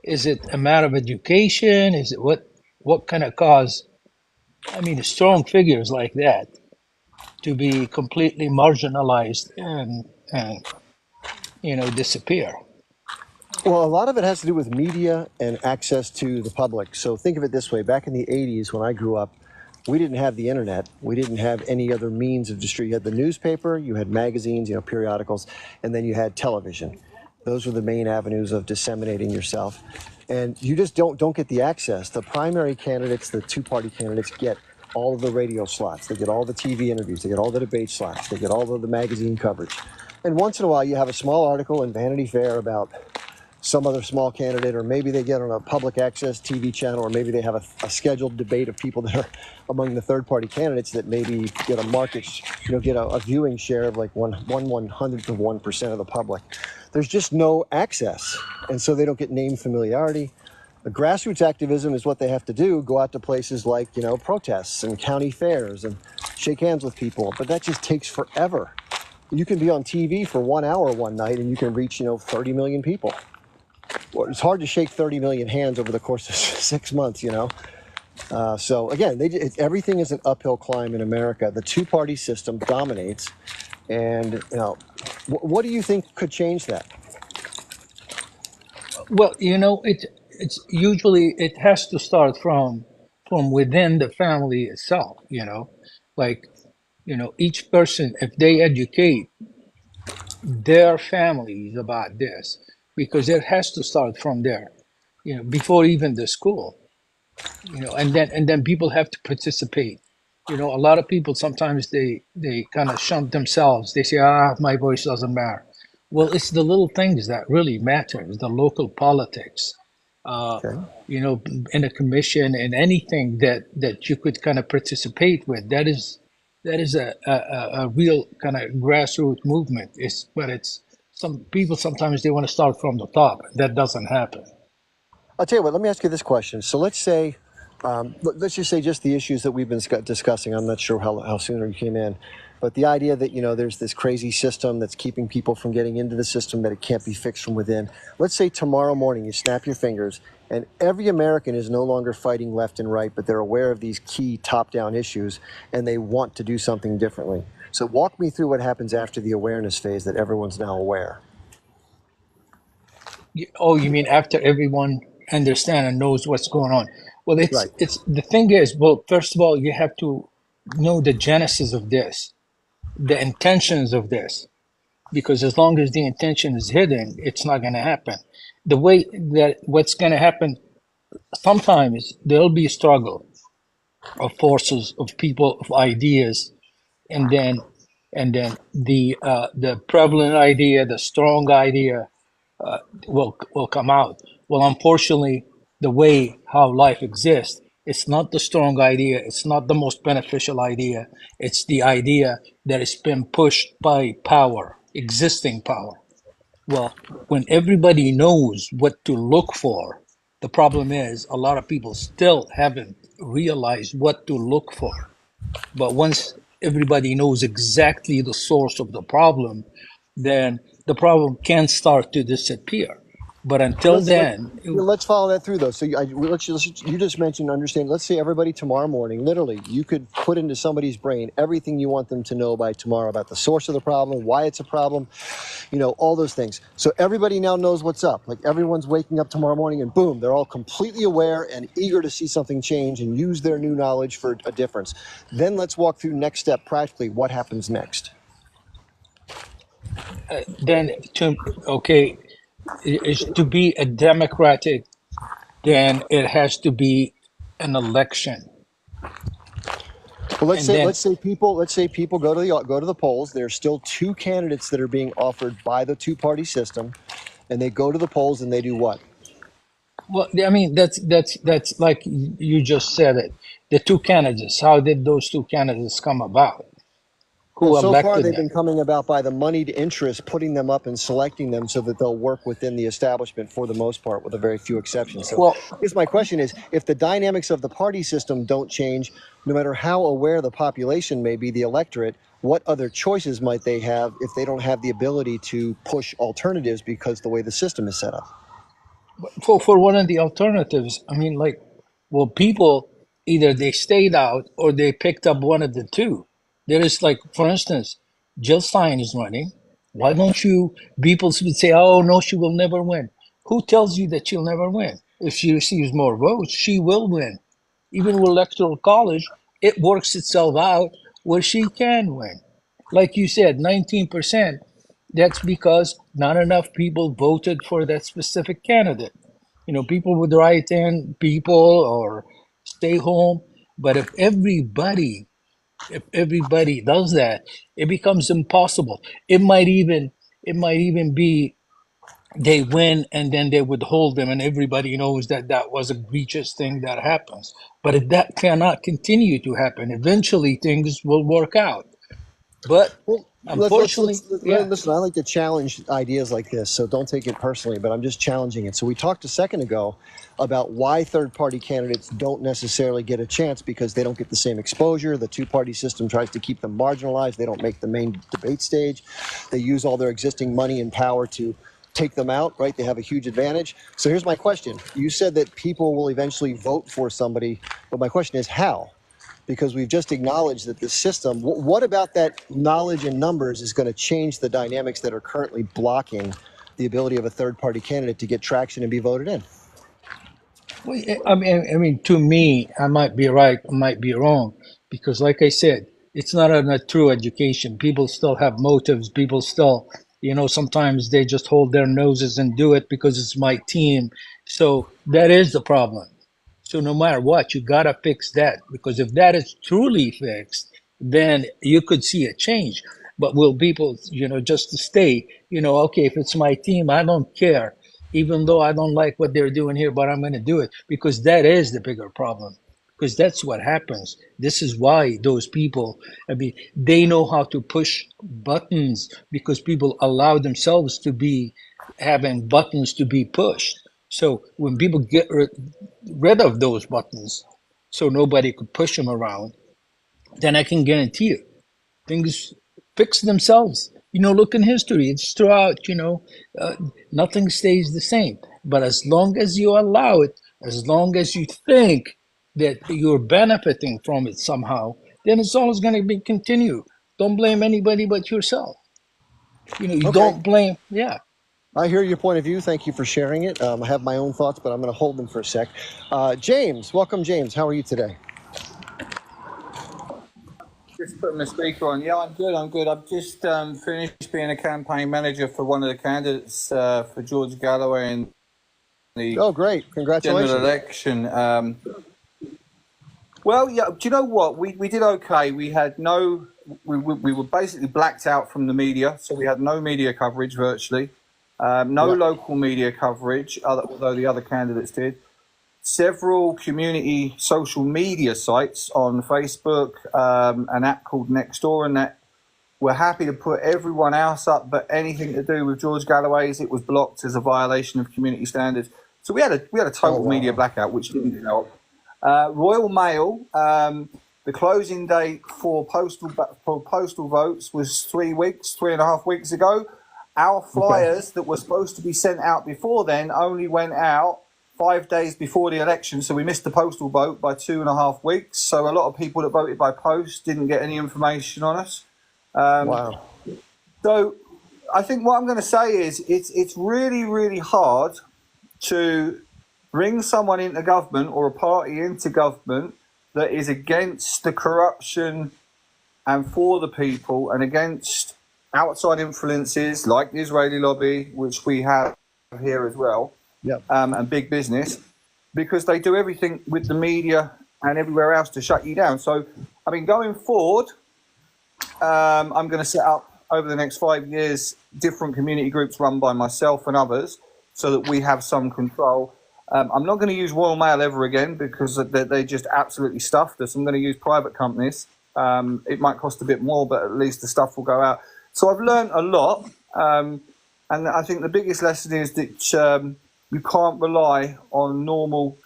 Is it a matter of education? Is it what kind of cause? I mean, strong figures like that to be completely marginalized and disappear. Well, a lot of it has to do with media and access to the public. So think of it this way. Back in the 80s, when I grew up, we didn't have the internet. We didn't have any other means of distribution. You had the newspaper, you had magazines, periodicals, and then you had television. Those were the main avenues of disseminating yourself. And you just don't get the access. The primary candidates, the two-party candidates, get all of the radio slots. They get all the TV interviews. They get all the debate slots. They get all of the magazine coverage. And once in a while, you have a small article in Vanity Fair about some other small candidate, or maybe they get on a public access TV channel, or maybe they have a scheduled debate of people that are among the third-party candidates that maybe get a market, get a viewing share of like one 1/100th of 1% of the public. There's just no access, and so they don't get name familiarity. The grassroots activism is what they have to do, go out to places like, protests and county fairs and shake hands with people, but that just takes forever. You can be on TV for 1 hour one night and you can reach, 30 million people. Well, it's hard to shake 30 million hands over the course of 6 months, So again, everything is an uphill climb in America. The two-party system dominates. And, what do you think could change that? Well, it's usually it has to start from within the family itself, like, each person, if they educate their families about this, because it has to start from there. before even the school, and then people have to participate. A lot of people sometimes they kind of shunt themselves. They say, my voice doesn't matter. Well, it's the little things that really matter, the local politics, uh, Okay. in a commission and anything that you could kind of participate with. That is a real kind of grassroots movement. But it's some people sometimes they want to start from the top. That doesn't happen. I'll tell you what, let me ask you this question. So let's say, let's just say just the issues that we've been discussing. I'm not sure how soon you came in, but the idea that, there's this crazy system that's keeping people from getting into the system, that it can't be fixed from within. Let's say tomorrow morning you snap your fingers and every American is no longer fighting left and right, but they're aware of these key top-down issues and they want to do something differently. So walk me through what happens after the awareness phase that everyone's now aware. Oh, you mean after everyone understand and knows what's going on? Well, it's Right. it's the thing is, well, first of all, you have to know the genesis of this, the intentions of this, because as long as the intention is hidden, it's not going to happen. The way that what's going to happen, sometimes there'll be a struggle of forces, of people, of ideas, and then the prevalent idea, the strong idea will come out. Well, unfortunately, the way how life exists, it's not the strong idea, it's not the most beneficial idea, it's the idea that has been pushed by power, existing power. Well, when everybody knows what to look for, the problem is a lot of people still haven't realized what to look for. But once everybody knows exactly the source of the problem, then the problem can start to disappear. But Well, until let's then, let's follow that through though. So you just mentioned understand. Let's say everybody tomorrow morning, literally, you could put into somebody's brain everything you want them to know by tomorrow about the source of the problem, why it's a problem, all those things. So everybody now knows what's up. Like everyone's waking up tomorrow morning and boom, they're all completely aware and eager to see something change and use their new knowledge for a difference. Then let's walk through next step practically. What happens next? then to okay, is to be a democratic, then it has to be an election, Well, let's and say then people go to the polls. There's still two candidates that are being offered by the two-party system, and they go to the polls and they do what? well, I mean that's like you just said it. The two candidates. How did those two candidates come about? Well, Who so far elected they've them? been coming about by the moneyed interest, putting them up and selecting them so that they'll work within the establishment for the most part, with a very few exceptions. So, Well, I guess my question is, if the dynamics of the party system don't change, no matter how aware the population may be, the electorate, what other choices might they have if they don't have the ability to push alternatives because the way the system is set up? for one of the alternatives, I mean, like, well, people either they stayed out or they picked up one of the two. There is like, for instance, Jill Stein is running. Why don't you? People would say, "Oh no, she will never win." Who tells you that she'll never win? If she receives more votes, she will win. Even with electoral college, it works itself out where she can win. Like you said, 19%. That's because not enough people voted for that specific candidate. People would write in people or stay home. But if everybody does that, it becomes impossible. It might even be they win and then they withhold them, and everybody knows that that was a egregious thing that happens. But if that cannot continue to happen, eventually things will work out. But Well, unfortunately, yeah. listen. I like to challenge ideas like this, so don't take it personally. But I'm just challenging it. So we talked a second ago about why third-party candidates don't necessarily get a chance because they don't get the same exposure. The two-party system tries to keep them marginalized. They don't make the main debate stage. They use all their existing money and power to take them out. Right? They have a huge advantage. So here's my question: you said that people will eventually vote for somebody, but my question is how? Because we've just acknowledged that the system, what about that knowledge and numbers is going to change the dynamics that are currently blocking the ability of a third party candidate to get traction and be voted in? Well, I mean, to me, I might be right, I might be wrong, because, like I said, it's not a true education. People still have motives. People still, sometimes they just hold their noses and do it because it's my team. So that is the problem. So no matter what, you gotta fix that, because if that is truly fixed, then you could see a change. But will people, just to stay, okay, if it's my team, I don't care, even though I don't like what they're doing here, but I'm going to do it, because that is the bigger problem. Because that's what happens. This is why those people, I mean, they know how to push buttons, because people allow themselves to be having buttons to be pushed. So when people get rid of those buttons, so nobody could push them around, then I can guarantee you things fix themselves. Look in history, it's throughout, nothing stays the same. But as long as you allow it, as long as you think that you're benefiting from it somehow, then it's always going to be continue. Don't blame anybody but yourself. You Okay. don't blame, yeah. I hear your point of view. Thank you for sharing it. I have my own thoughts, but I'm going to hold them for a sec. James, welcome, James. How are you today? Just putting my speaker on. Yeah, I'm good. I'm good. I've just finished being a campaign manager for one of the candidates for George Galloway in the Oh, great. general Congratulations. election. Well, yeah. Do you know what? We did okay. We had no. We were basically blacked out from the media, so we had no media coverage virtually. No Yeah. local media coverage, although the other candidates did. Several community social media sites on Facebook, an app called Nextdoor, and that were happy to put everyone else up, but anything to do with George Galloway's, it was blocked as a violation of community standards. So we had a total media blackout, which didn't help. Royal Mail, the closing date for postal votes was 3.5 weeks ago. Our flyers that were supposed to be sent out before then only went out 5 days before the election, so we missed the postal vote by 2.5 weeks. So a lot of people that voted by post didn't get any information on us. Wow. So I think what I'm going to say is it's really, really hard to bring someone into government or a party into government that is against the corruption and for the people and against outside influences like the Israeli lobby, which we have here as well. Yep. And big business, because they do everything with the media and everywhere else to shut you down. So, I mean, going forward, I'm going to set up over the next 5 years different community groups run by myself and others so that we have some control. I'm not going to use Royal Mail ever again because they just absolutely stuffed us. I'm going to use private companies. It might cost a bit more, but at least the stuff will go out. So I've learned a lot. And I think the biggest lesson is that you can't rely on normal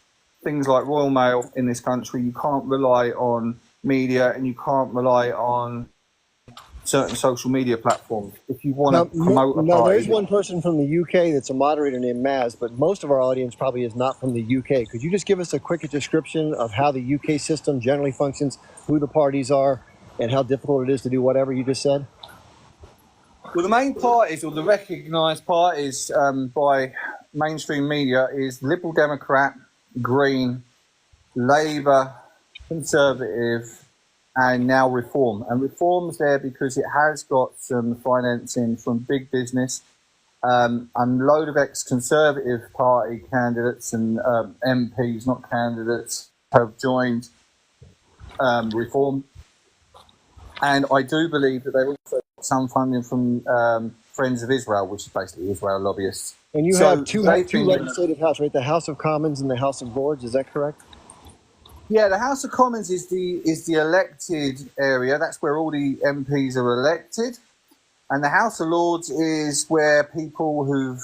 things like Royal Mail in this country. You can't rely on media, and you can't rely on certain social media platforms if you want to promote a party. Now, there's one person from the UK that's a moderator named Maz, but most of our audience probably is not from the UK. Could you just give us a quick description of how the UK system generally functions, who the parties are, and how difficult it is to do whatever you just said? Well, the main parties, or the recognised parties by mainstream media, is Liberal Democrat, Green, Labour, Conservative, and now Reform. And Reform's there because it has got some financing from big business. And a load of ex-Conservative Party candidates and MPs, not candidates, have joined Reform. And I do believe that they've also got some funding from Friends of Israel, which is basically Israel lobbyists. And you So have two they've been- legislative houses, right? The House of Commons and the House of Lords. Is that correct? Yeah, the House of Commons is the elected area. That's where all the MPs are elected. And the House of Lords is where people who've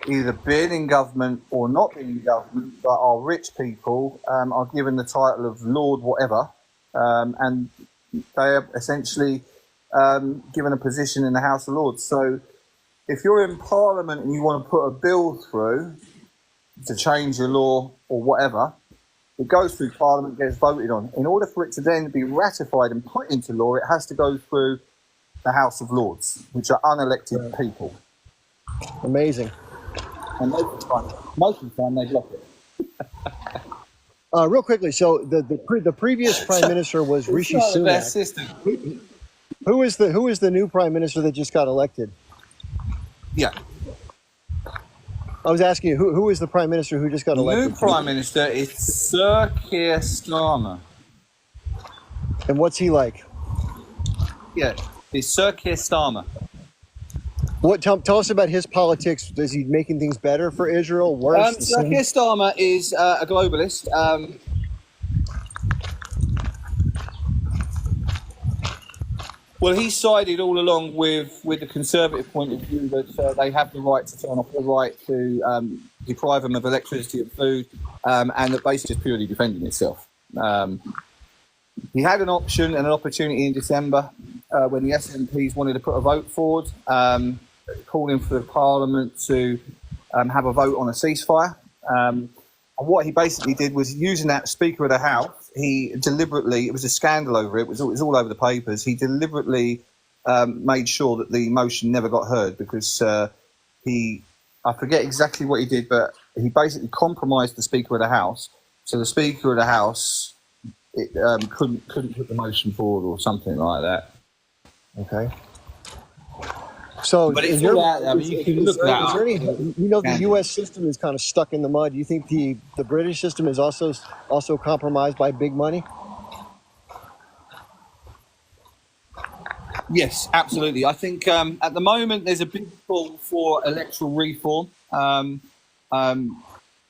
either been in government or not been in government, but are rich people, are given the title of Lord whatever. And they are essentially given a position in the House of Lords. So if you're in Parliament and you want to put a bill through to change a law or whatever, it goes through Parliament, gets voted on. In order for it to then be ratified and put into law, it has to go through the House of Lords, which are unelected people. Amazing. And most of the time they block it. Real quickly, so the previous prime minister was Rishi It's not the best Sunak. system. Who is the new prime minister that just got elected? Yeah. I was asking you who is the prime minister who just got The new elected, Prime Minister is Sir Keir Starmer. and what's he like? Yeah, it's Sir Keir Starmer. What tell us about his politics? Is he making things better for Israel? Worse? The Sir same? Keir Starmer is a globalist. Well, he sided all along with the Conservative point of view that they have the right to turn off, the right to deprive them of electricity and food, and that basically is purely defending itself. He had an option and an opportunity in December when the SNPs wanted to put a vote forward, calling for the Parliament to have a vote on a ceasefire. And what he basically did was, using that Speaker of the House, he deliberately, it was a scandal over it, it was all over the papers, he deliberately made sure that the motion never got heard because I forget exactly what he did, but he basically compromised the Speaker of the House. So the Speaker of the House couldn't put the motion forward or something like that. Okay. So, But it's all out there. I mean, you can look that up. The U.S. system is kind of stuck in the mud. Do you think the British system is also compromised by big money? Yes, absolutely. I think at the moment there's a big pull for electoral reform.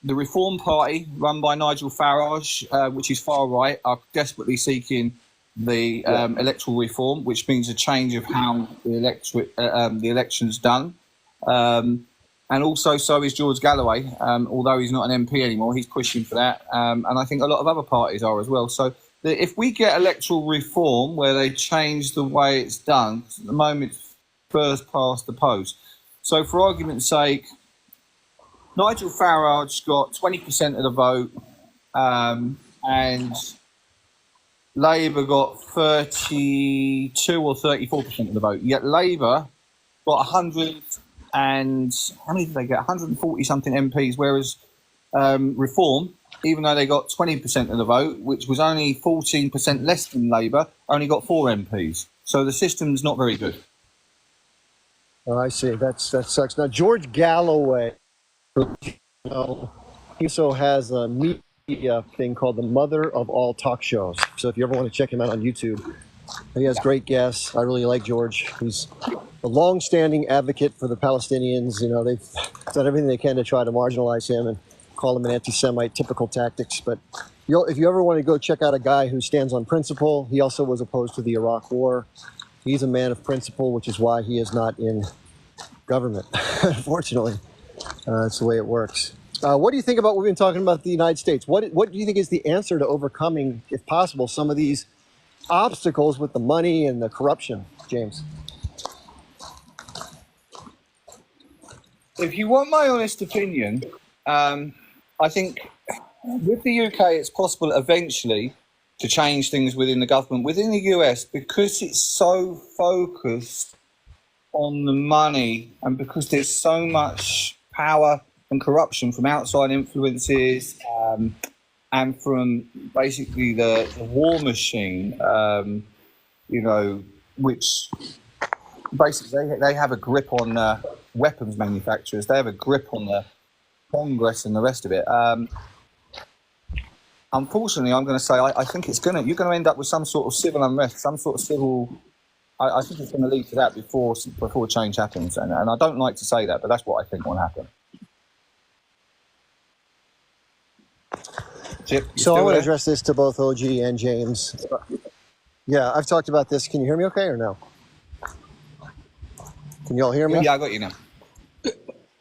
The Reform Party, run by Nigel Farage, which is far right, are desperately seeking the electoral reform, which means a change of how the election's done. And also, so is George Galloway, although he's not an MP anymore, he's pushing for that. And I think a lot of other parties are as well. So if we get electoral reform where they change the way it's done, at the moment it's first past the post. So for argument's sake, Nigel Farage got 20% of the vote, and Labour got 32 or 34% of the vote. Yet Labour got 100 and how many did they get? 140 something MPs, whereas Reform, even though they got 20% of the vote, which was only 14% less than Labour, only got 4 MPs. So the system's not very good. Oh, I see. That sucks. Now, George Galloway, he also has a media thing called the Mother of All Talk Shows. So if you ever want to check him out on YouTube, he has great guests. I really like George. He's a long-standing advocate for the Palestinians. You know, they've done everything they can to try to marginalize him and call him an anti-Semite, typical tactics. But if you ever want to go check out a guy who stands on principle, he also was opposed to the Iraq War. He's a man of principle, which is why he is not in government, unfortunately. That's the way it works. What do you think about what we've been talking about the United States? What do you think is the answer to overcoming, if possible, some of these obstacles with the money and the corruption, James? If you want my honest opinion, I think with the UK, it's possible eventually to change things within the government. Within the US, because it's so focused on the money and because there's so much power and corruption from outside influences and from basically the war machine, which basically they have a grip on weapons manufacturers. They have a grip on the Congress and the rest of it. Unfortunately, I'm going to say I think you're going to end up with some sort of civil unrest, some sort of civil. I think it's going to lead to that before change happens, and I don't like to say that, but that's what I think will happen. Chip, so I want to address this to both OG and James. Yeah, I've talked about this. Can you hear me okay or no? Can you all hear me? Yeah, I got you now.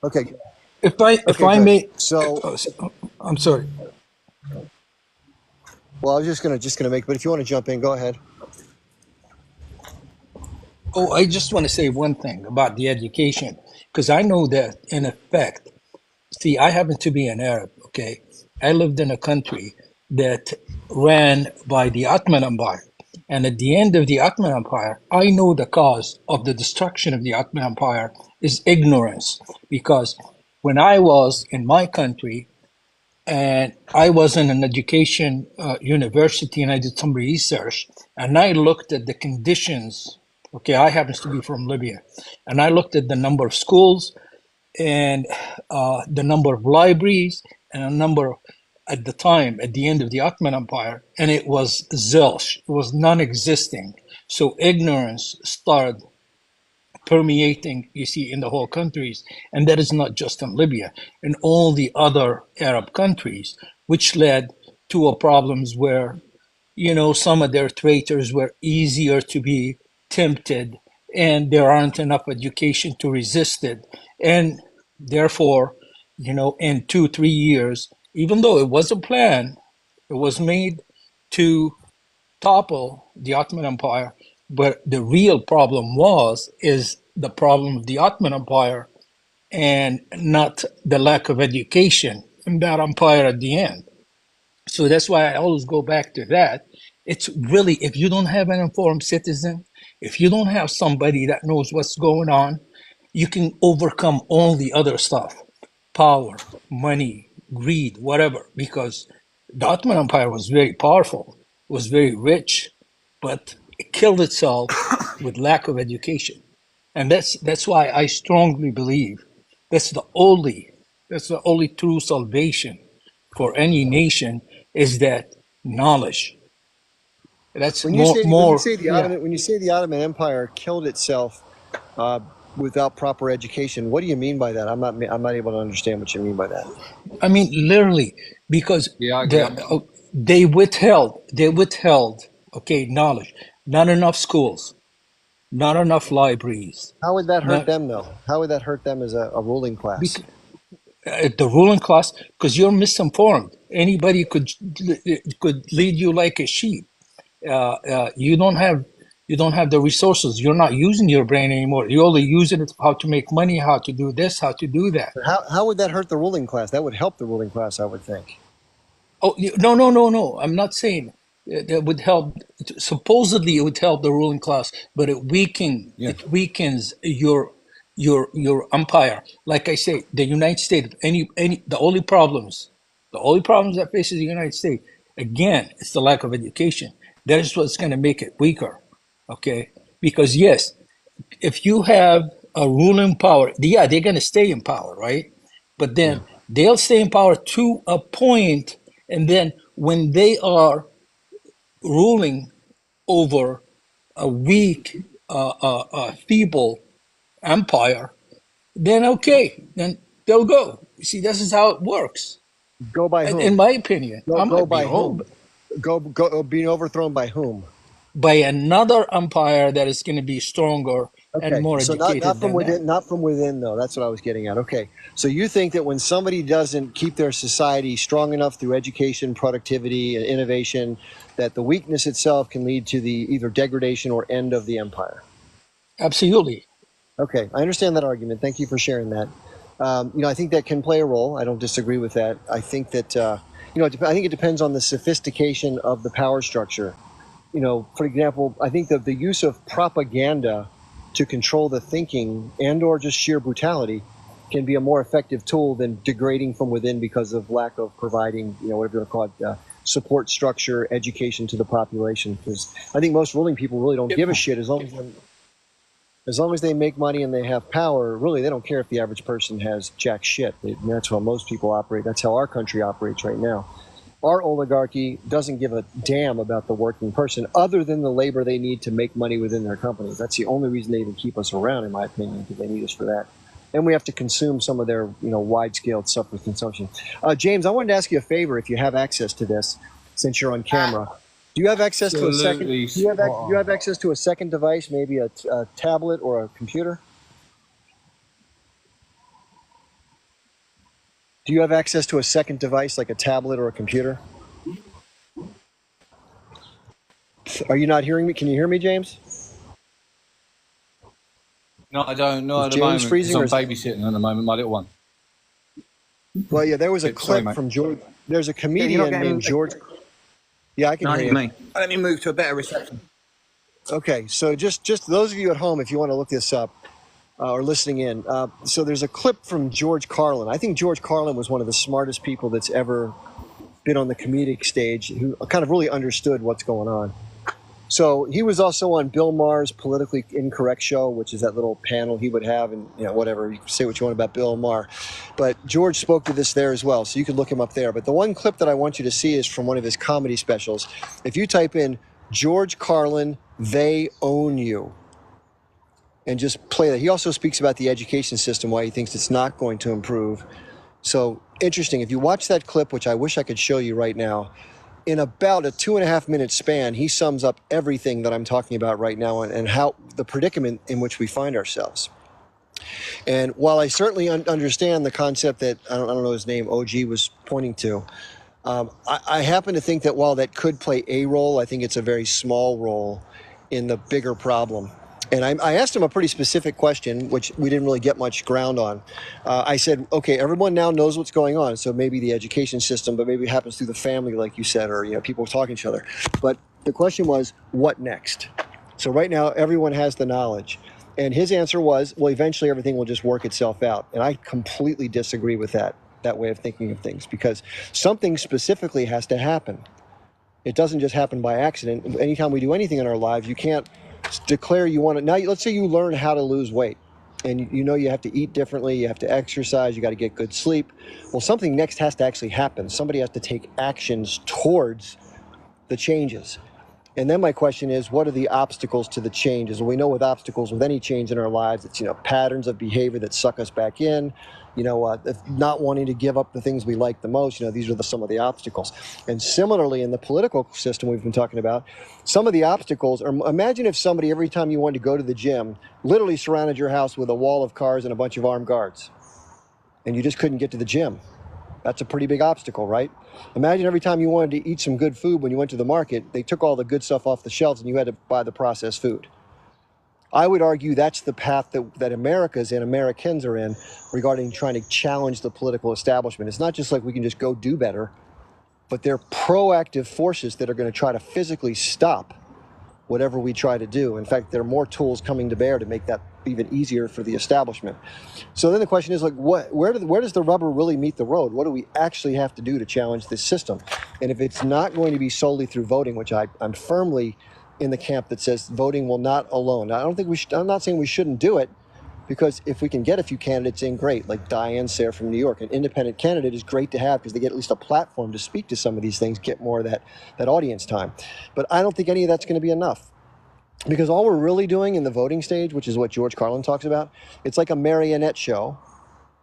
Okay. If I may, so I'm sorry. Well, I was just gonna make, but if you want to jump in, go ahead. Oh, I just want to say one thing about the education, because I know that in effect, see, I happen to be an Arab, okay? I lived in a country that ran by the Ottoman Empire. And at the end of the Ottoman Empire, I know the cause of the destruction of the Ottoman Empire is ignorance. Because when I was in my country, and I was in an education university and I did some research and I looked at the conditions. Okay, I happen to be from Libya. And I looked at the number of schools, and the number of libraries and a number at the time at the end of the Ottoman Empire, and it was zilch, it was non-existing. So ignorance started permeating, you see, in the whole countries, and that is not just in Libya, in all the other Arab countries, which led to a problems where, you know, some of their traitors were easier to be tempted, and there aren't enough education to resist it, and therefore, you know, in 2 3 years, even though it was a plan, it was made to topple the Ottoman Empire. But the real problem is the problem of the Ottoman Empire and not the lack of education in that empire at the end. So that's why I always go back to that. It's really, if you don't have an informed citizen, if you don't have somebody that knows what's going on, you can overcome all the other stuff, power, money, greed, whatever, because the Ottoman Empire was very powerful, was very rich, but it killed itself with lack of education. And that's why I strongly believe that's the only that's the only true salvation for any nation is that knowledge. That's more yeah. When you say the Ottoman Empire killed itself uh, without proper education, what do you mean by that? I'm not able to understand what you mean by that. I mean literally because Yeah, I agree. they withheld okay knowledge, not enough schools, not enough libraries, How would that hurt not them though? How would that hurt them as a ruling class? bec- the ruling class because you're misinformed. Anybody could lead you like a sheep. You don't have the resources. You're not using your brain anymore. You're only using it for how to make money, how to do this, how to do that. How would that hurt the ruling class? That would help the ruling class, I would think. Oh no, no, no, no! I'm not saying that would help. Supposedly, it would help the ruling class, but Yeah. it weakens your empire. Like I say, the United States. The only problems that faces the United States again, it's the lack of education. That is what's going to make it weaker. Okay, because yes, if you have a ruling power, yeah, they're going to stay in power, right? But Yeah. then they'll stay in power to a point, and then when they are ruling over a weak, feeble empire, then okay, then they'll go. You see, this is how it works. Go by In whom? my opinion, I Go might be by wrong, whom? but Go being overthrown by whom? by another empire that is going to be stronger and Okay, more so not educated from than them. within, not from within though. That's what I was getting at. Okay, so you think that when somebody doesn't keep their society strong enough through education, productivity, and innovation, that the weakness itself can lead to the either degradation or end of the empire. Absolutely. Okay, I understand that argument. Thank you for sharing that. I think that can play a role. I don't disagree with that. I think that I think it depends on the sophistication of the power structure. For example, I think that the use of propaganda to control the thinking and or just sheer brutality can be a more effective tool than degrading from within because of lack of providing, whatever you want to call it, support structure, education to the population. Because I think most ruling people really don't give a shit as long as they make money and they have power. Really, they don't care if the average person has jack shit. That's how most people operate. That's how our country operates right now. Our oligarchy doesn't give a damn about the working person other than the labor they need to make money within their companies. That's the only reason they even keep us around, in my opinion, because they need us for that. And we have to consume some of their, wide-scale stuff with consumption. James, I wanted to ask you a favor if you have access to this, since you're on camera. Do you have access to a second? Do you have access to a second device, maybe a tablet or a computer? Do you have access to a second device, like a tablet or a computer? Are you not hearing me? Can you hear me, James? No, I don't. Not Is at the James moment. freezing Because or I'm babysitting at the moment, my little one. Well, yeah, there was a Sorry, clip mate. from George. There's a Yeah, you're comedian not getting. named George. Yeah, I can No, hear you. me. Let me move to a better reception. Okay, so just those of you at home, if you want to look this up or listening in, so there's a clip from George Carlin. I think George Carlin was one of the smartest people that's ever been on the comedic stage, who kind of really understood what's going on. So he was also on Bill Maher's Politically Incorrect show, which is that little panel he would have, and whatever, you can say what you want about Bill Maher. But George spoke to this there as well, so you can look him up there. But the one clip that I want you to see is from one of his comedy specials. If you type in George Carlin, "They Own You," and just play that. He also speaks about the education system, why he thinks it's not going to improve. So interesting. If you watch that clip, which I wish I could show you right now, in about a 2.5 minute span, he sums up everything that I'm talking about right now and how the predicament in which we find ourselves. And while I certainly understand the concept that, I don't know his name, OG was pointing to, I happen to think that while that could play a role, I think it's a very small role in the bigger problem. And I asked him a pretty specific question, which we didn't really get much ground on. I said, okay, everyone now knows what's going on. So maybe the education system, but maybe it happens through the family, like you said, or people talking to each other. But the question was, what next? So right now, everyone has the knowledge. And his answer was, well, eventually everything will just work itself out. And I completely disagree with that way of thinking of things, because something specifically has to happen. It doesn't just happen by accident. Anytime we do anything in our lives, you can't declare you want to. Now, let's say you learn how to lose weight, and you have to eat differently, you have to exercise, you got to get good sleep. Well, something next has to actually happen. Somebody has to take actions towards the changes. And then my question is, what are the obstacles to the changes? Well, we know with obstacles with any change in our lives, it's patterns of behavior that suck us back in, not wanting to give up the things we like the most. These are some of the obstacles. And similarly, in the political system we've been talking about, some of the obstacles are, imagine if somebody, every time you wanted to go to the gym, literally surrounded your house with a wall of cars and a bunch of armed guards, and you just couldn't get to the gym. That's a pretty big obstacle, right? Imagine every time you wanted to eat some good food when you went to the market, they took all the good stuff off the shelves and you had to buy the processed food. I would argue that's the path that America's in, Americans are in, regarding trying to challenge the political establishment. It's not just like we can just go do better, but they're proactive forces that are going to try to physically stop whatever we try to do. In fact, there are more tools coming to bear to make that even easier for the establishment. So then the question is, where does the rubber really meet the road? What do we actually have to do to challenge this system? And if it's not going to be solely through voting, which I'm firmly in the camp that says voting will not alone. Now, I'm not saying we shouldn't do it, because if we can get a few candidates in, great, like Diane Sayre from New York. An independent candidate is great to have because they get at least a platform to speak to some of these things, get more of that audience time. But I don't think any of that's going to be enough, because all we're really doing in the voting stage, which is what George Carlin talks about, it's like a marionette show.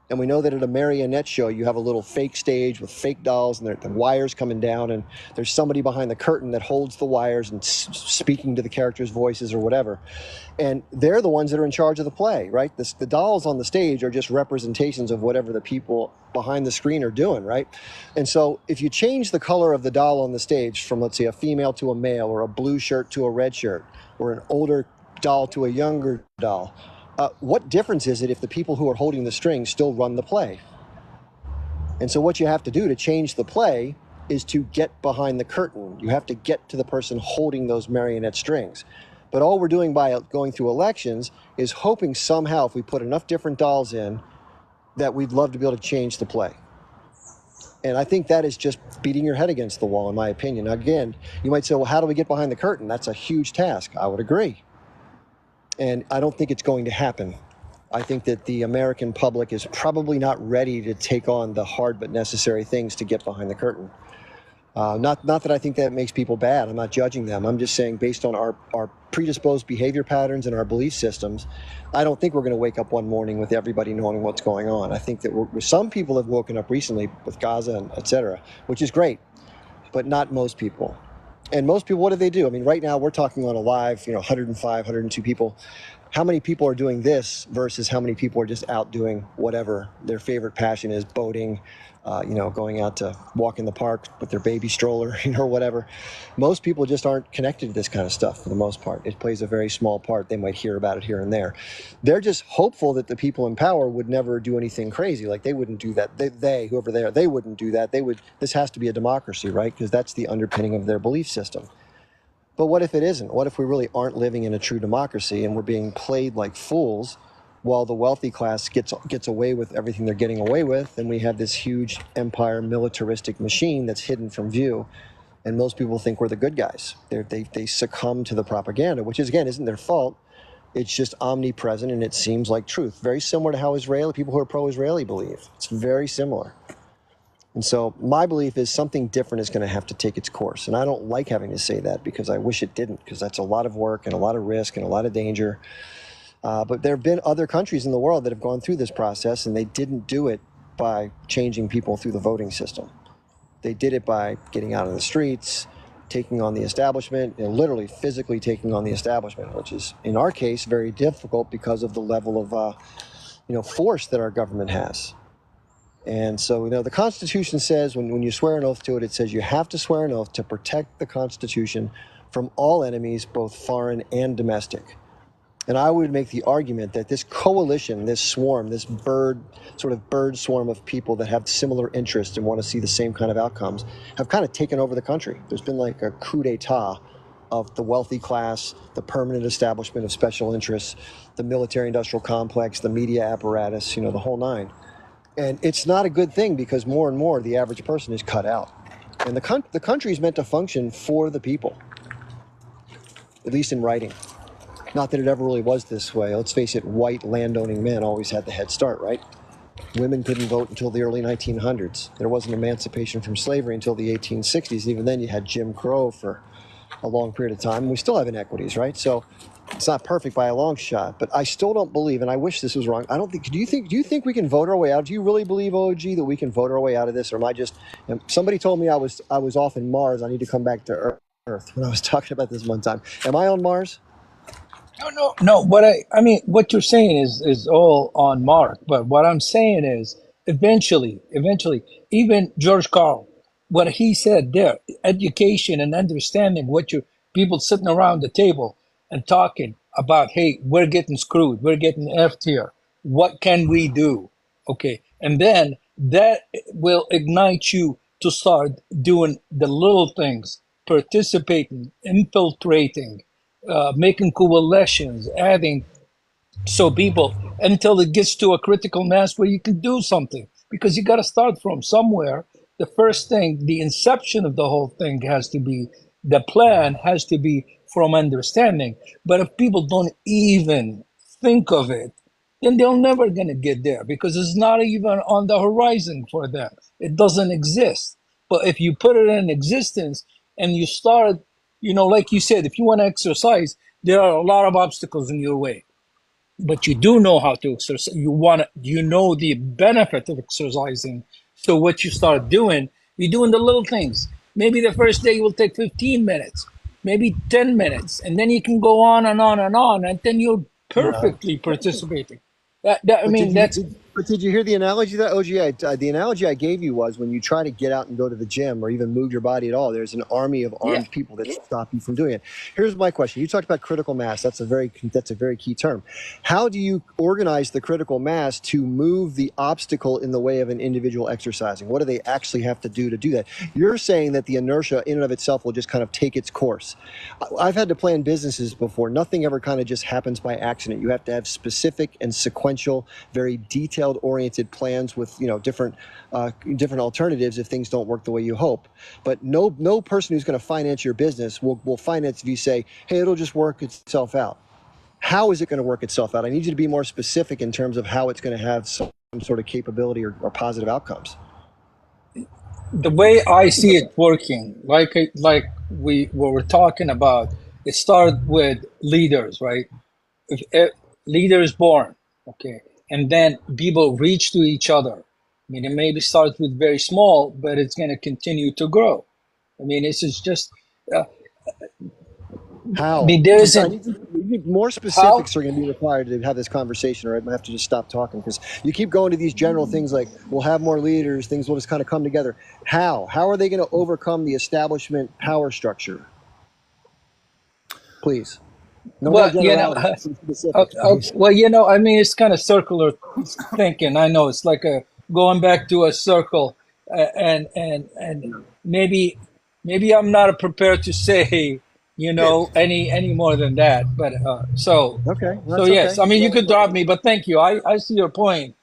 And we know that at a marionette show, you have a little fake stage with fake dolls, and the wires coming down, and there's somebody behind the curtain that holds the wires and speaking to the characters' voices or whatever. And they're the ones that are in charge of the play, right? The dolls on the stage are just representations of whatever the people behind the screen are doing, right? And so if you change the color of the doll on the stage from, let's say, a female to a male, or a blue shirt to a red shirt, or an older doll to a younger doll, what difference is it if the people who are holding the strings still run the play? And so what you have to do to change the play is to get behind the curtain. You have to get to the person holding those marionette strings. But all we're doing by going through elections is hoping somehow, if we put enough different dolls in, that we'd love to be able to change the play. And I think that is just beating your head against the wall, in my opinion. Again, you might say, well, how do we get behind the curtain? That's a huge task. I would agree. And I don't think it's going to happen. I think that the American public is probably not ready to take on the hard but necessary things to get behind the curtain. Not that I think that makes people bad. I'm not judging them. I'm just saying, based on our predisposed behavior patterns and our belief systems, I don't think we're going to wake up one morning with everybody knowing what's going on. I think that some people have woken up recently with Gaza and et cetera, which is great, but not most people. And most people, what do they do? I mean, right now we're talking on a live, 105, 102 people. How many people are doing this versus how many people are just out doing whatever their favorite passion is, boating, going out to walk in the park with their baby stroller, or whatever. Most people just aren't connected to this kind of stuff for the most part. It plays a very small part. They might hear about it here and there. They're just hopeful that the people in power would never do anything crazy. Like, they wouldn't do that. Whoever they are, they wouldn't do that. This has to be a democracy, right? Because that's the underpinning of their belief system. But what if it isn't? What if we really aren't living in a true democracy and we're being played like fools while the wealthy class gets away with everything they're getting away with, and we have this huge empire militaristic machine that's hidden from view and most people think we're the good guys. They succumb to the propaganda, which is, again, isn't their fault. It's just omnipresent, and it seems like truth. Very similar to how people who are pro-Israeli believe. It's very similar. And so my belief is something different is going to have to take its course. And I don't like having to say that because I wish it didn't, because that's a lot of work and a lot of risk and a lot of danger. But there have been other countries in the world that have gone through this process, and they didn't do it by changing people through the voting system. They did it by getting out on the streets, taking on the establishment, and literally physically taking on the establishment, which is, in our case, very difficult because of the level of force that our government has. And so, the Constitution says when you swear an oath to it, it says you have to swear an oath to protect the Constitution from all enemies, both foreign and domestic. And I would make the argument that this coalition, this swarm, this bird swarm of people that have similar interests and want to see the same kind of outcomes have kind of taken over the country. There's been like a coup d'etat of the wealthy class, the permanent establishment of special interests, the military-industrial complex, the media apparatus, the whole nine. And it's not a good thing because more and more the average person is cut out. And the country is meant to function for the people, at least in writing. Not that it ever really was this way. Let's face it, white landowning men always had the head start, right? Women couldn't vote until the early 1900s. There wasn't emancipation from slavery until the 1860s. Even then you had Jim Crow for a long period of time. We still have inequities, right? So it's not perfect by a long shot, but I still don't believe, and I wish this was wrong. I don't think. Do you think we can vote our way out? Do you really believe, OG, that we can vote our way out of this, or am I just? Somebody told me I was off in Mars. I need to come back to Earth. When I was talking about this one time, am I on Mars? No. What you're saying is all on mark. But what I'm saying is, eventually, even George Carl, what he said there, education and understanding what you people sitting around the table and talking about, hey, we're getting screwed, we're getting effed here. What can we do? Okay, and then that will ignite you to start doing the little things, participating, infiltrating, making coalitions, adding so people until it gets to a critical mass where you can do something because you got to start from somewhere. The first thing, the inception of the whole thing the plan has to be from understanding. But if people don't even think of it, then they're never going to get there because it's not even on the horizon for them. It doesn't exist. But if you put it in existence and you start, like you said, if you want to exercise, there are a lot of obstacles in your way. But you do know how to exercise. You know the benefit of exercising. So what you start doing, you're doing the little things. Maybe the first day will take 15 minutes, maybe 10 minutes, and then you can go on and on and on, and then you're perfectly participating. But did you hear the analogy that OG? The analogy I gave you was when you try to get out and go to the gym or even move your body at all, there's an army of armed people that stop you from doing it. Here's my question: you talked about critical mass. That's a very key term. How do you organize the critical mass to move the obstacle in the way of an individual exercising? What do they actually have to do that? You're saying that the inertia in and of itself will just kind of take its course. I've had to plan businesses before. Nothing ever kind of just happens by accident. You have to have specific and sequential, very detailed-oriented plans with different alternatives if things don't work the way you hope. But no person who's going to finance your business will finance if you say, hey, it'll just work itself out. How is it going to work itself out? I need you to be more specific in terms of how it's going to have some sort of capability or positive outcomes. The way I see it working, like we were talking about, it starts with leaders, right? If leader is born, okay, and then people reach to each other. I mean, it maybe starts with very small, but it's going to continue to grow. I mean, this is just. How? I mean, there isn't. More specifics are going to be required to have this conversation, or I might have to just stop talking because you keep going to these general things like we'll have more leaders, things will just kind of come together. How? How are they going to overcome the establishment power structure? Please. No more generalities. I mean, it's kind of circular thinking. I know it's like going back to a circle, and maybe I'm not prepared to say any more than that. But okay. So yes, I mean you could drop me, but thank you. I see your point,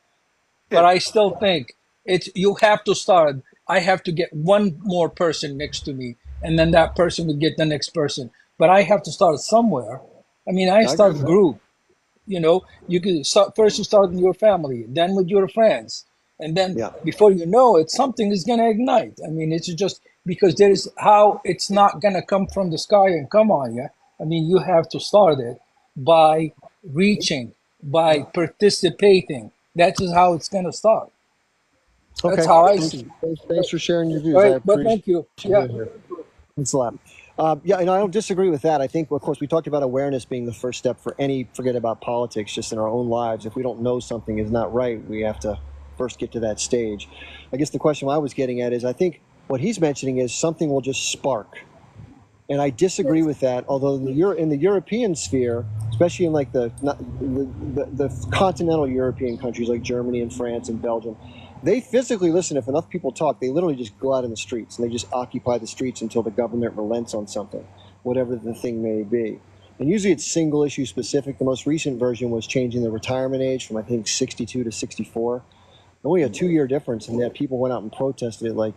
but I still think you have to start. I have to get one more person next to me and then that person would get the next person. But I have to start somewhere. I mean, I I agree start with that. group. You know, you can start first. You start in your family, then with your friends, and then Yeah. before you know it, something is gonna ignite. I mean, it's just because there's how it's not gonna come from the sky and come on you. I mean, you have to start it by reaching, by participating. That is how it's gonna start. That's Okay. how I Thanks, see it. thanks for sharing your All views. I right, but appreciate thank you. you Yeah. being here. Thanks a lot. Yeah, and I don't disagree with that. I think, of course, we talked about awareness being the first step for any, forget about politics, just in our own lives. If we don't know something is not right, we have to first get to that stage. I guess the question I was getting at is I think what he's mentioning is something will just spark. And I disagree with that. Although in the European sphere, especially in like the continental European countries like Germany and France and Belgium, they physically listen. If enough people talk, they literally just go out in the streets and they just occupy the streets until the government relents on something, whatever the thing may be. And usually it's single issue specific. The most recent version was changing the retirement age from I think 62 to 64. Only a 2 year difference, and yet people went out and protested it like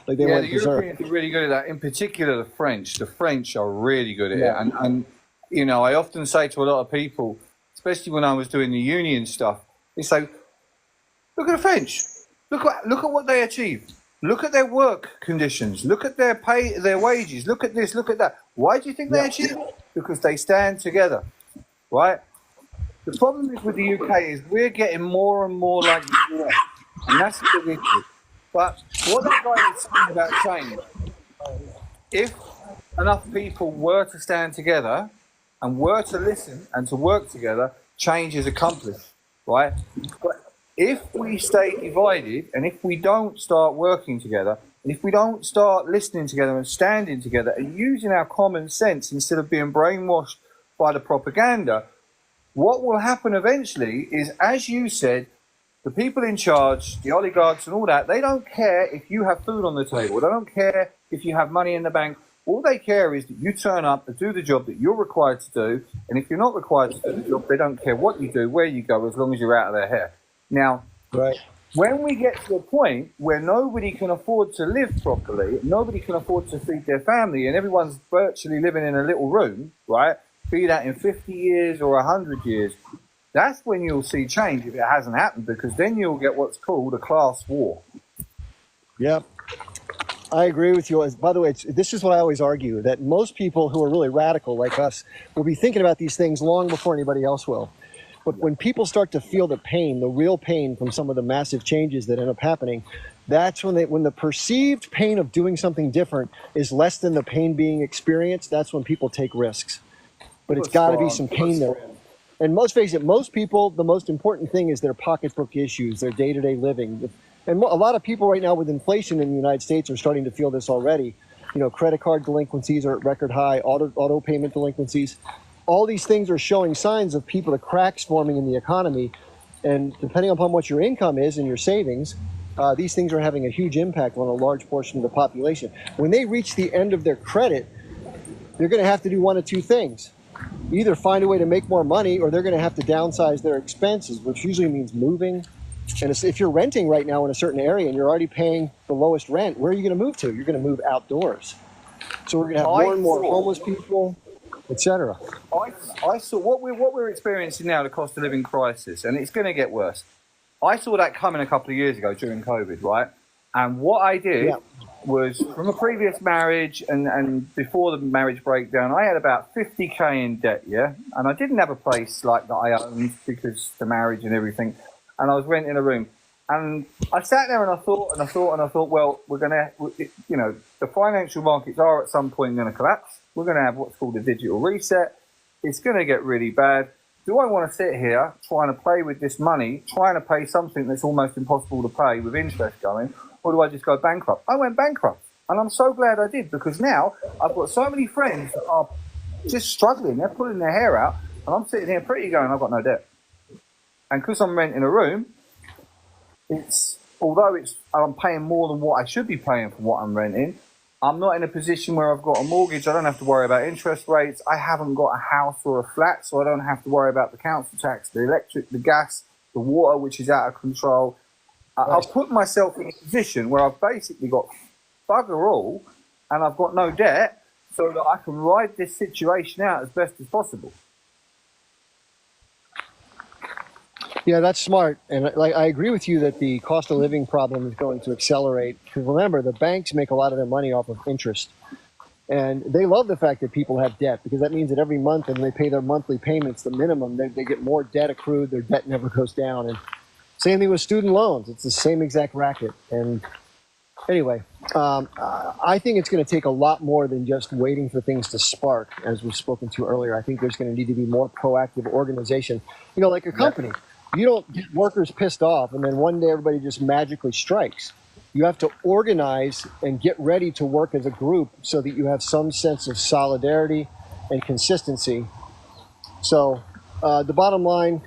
like they Yeah, the went berserk. Europeans are really good at that. In particular, the French. The French are really good at it. Yeah. And you know, I often say to a lot of people, especially when I was doing the union stuff, they say, look at the French. Look at what they achieved. Look at their work conditions. Look at their pay, their wages. Look at this. Look at that. Why do you think they Yeah. achieved it? Because they stand together, right? The problem is with the UK is we're getting more and more like the US, and that's the big issue. But what that guy is saying about change, if enough people were to stand together and were to listen and to work together, change is accomplished, right? But if we stay divided and if we don't start working together, and if we don't start listening together and standing together and using our common sense instead of being brainwashed by the propaganda, what will happen eventually is, as you said, the people in charge, the oligarchs and all that, they don't care if you have food on the table. They don't care if you have money in the bank. All they care is that you turn up and do the job that you're required to do. And if you're not required to do the job, they don't care what you do, where you go, as long as you're out of their hair. Now, Right. when we get to a point where nobody can afford to live properly, nobody can afford to feed their family, and everyone's virtually living in a little room, right? Be that in 50 years or 100 years, that's when you'll see change if it hasn't happened, because then you'll get what's called a class war. Yep. I agree with you. By the way, this is what I always argue, that most people who are really radical like us will be thinking about these things long before anybody else will. But when people start to feel the pain, the real pain from some of the massive changes that end up happening, that's when the perceived pain of doing something different is less than the pain being experienced, that's when people take risks. But it's got to be some pain there. And most face it, most people, the most important thing is their pocketbook issues, their day-to-day living. And a lot of people right now with inflation in the United States are starting to feel this already. You know, credit card delinquencies are at record high, auto payment delinquencies. All these things are showing signs of people, the cracks forming in the economy. And depending upon what your income is and your savings, these things are having a huge impact on a large portion of the population. When they reach the end of their credit, they're going to have to do one of two things. Either find a way to make more money, or they're going to have to downsize their expenses, which usually means moving. And if you're renting right now in a certain area and you're already paying the lowest rent, where are you going to move to? You're going to move outdoors. So we're going to have more and more homeless people, etc. I saw what we're experiencing now, the cost of living crisis, and it's going to get worse. I saw that coming a couple of years ago during COVID, right? And what I did was, from a previous marriage and before the marriage breakdown, I had about 50k in debt, yeah? And I didn't have a place like that I owned because the marriage and everything. And I was renting a room. And I sat there and I thought, well, we're going to, you know, the financial markets are at some point going to collapse. We're going to have what's called a digital reset. It's going to get really bad. Do I want to sit here trying to play with this money, trying to pay something that's almost impossible to pay with interest going, or do I just go bankrupt? I went bankrupt. And I'm so glad I did, because now I've got so many friends that are just struggling. They're pulling their hair out. And I'm sitting here pretty going, I've got no debt. And because I'm renting a room, although I'm paying more than what I should be paying for what I'm renting, I'm not in a position where I've got a mortgage. I don't have to worry about interest rates. I haven't got a house or a flat, so I don't have to worry about the council tax, the electric, the gas, the water, which is out of control. I've put myself in a position where I've basically got bugger all, and I've got no debt, so that I can ride this situation out as best as possible. Yeah, that's smart. And like, I agree with you that the cost of living problem is going to accelerate. Because remember, the banks make a lot of their money off of interest. And they love the fact that people have debt because that means that every month, and they pay their monthly payments, the minimum, they get more debt accrued. Their debt never goes down. And same thing with student loans. It's the same exact racket. And anyway, I think it's going to take a lot more than just waiting for things to spark, as we've spoken to earlier. I think there's going to need to be more proactive organization. You know, like a company. You don't get workers pissed off and then one day everybody just magically strikes. You have to organize and get ready to work as a group so that you have some sense of solidarity and consistency. So the bottom line,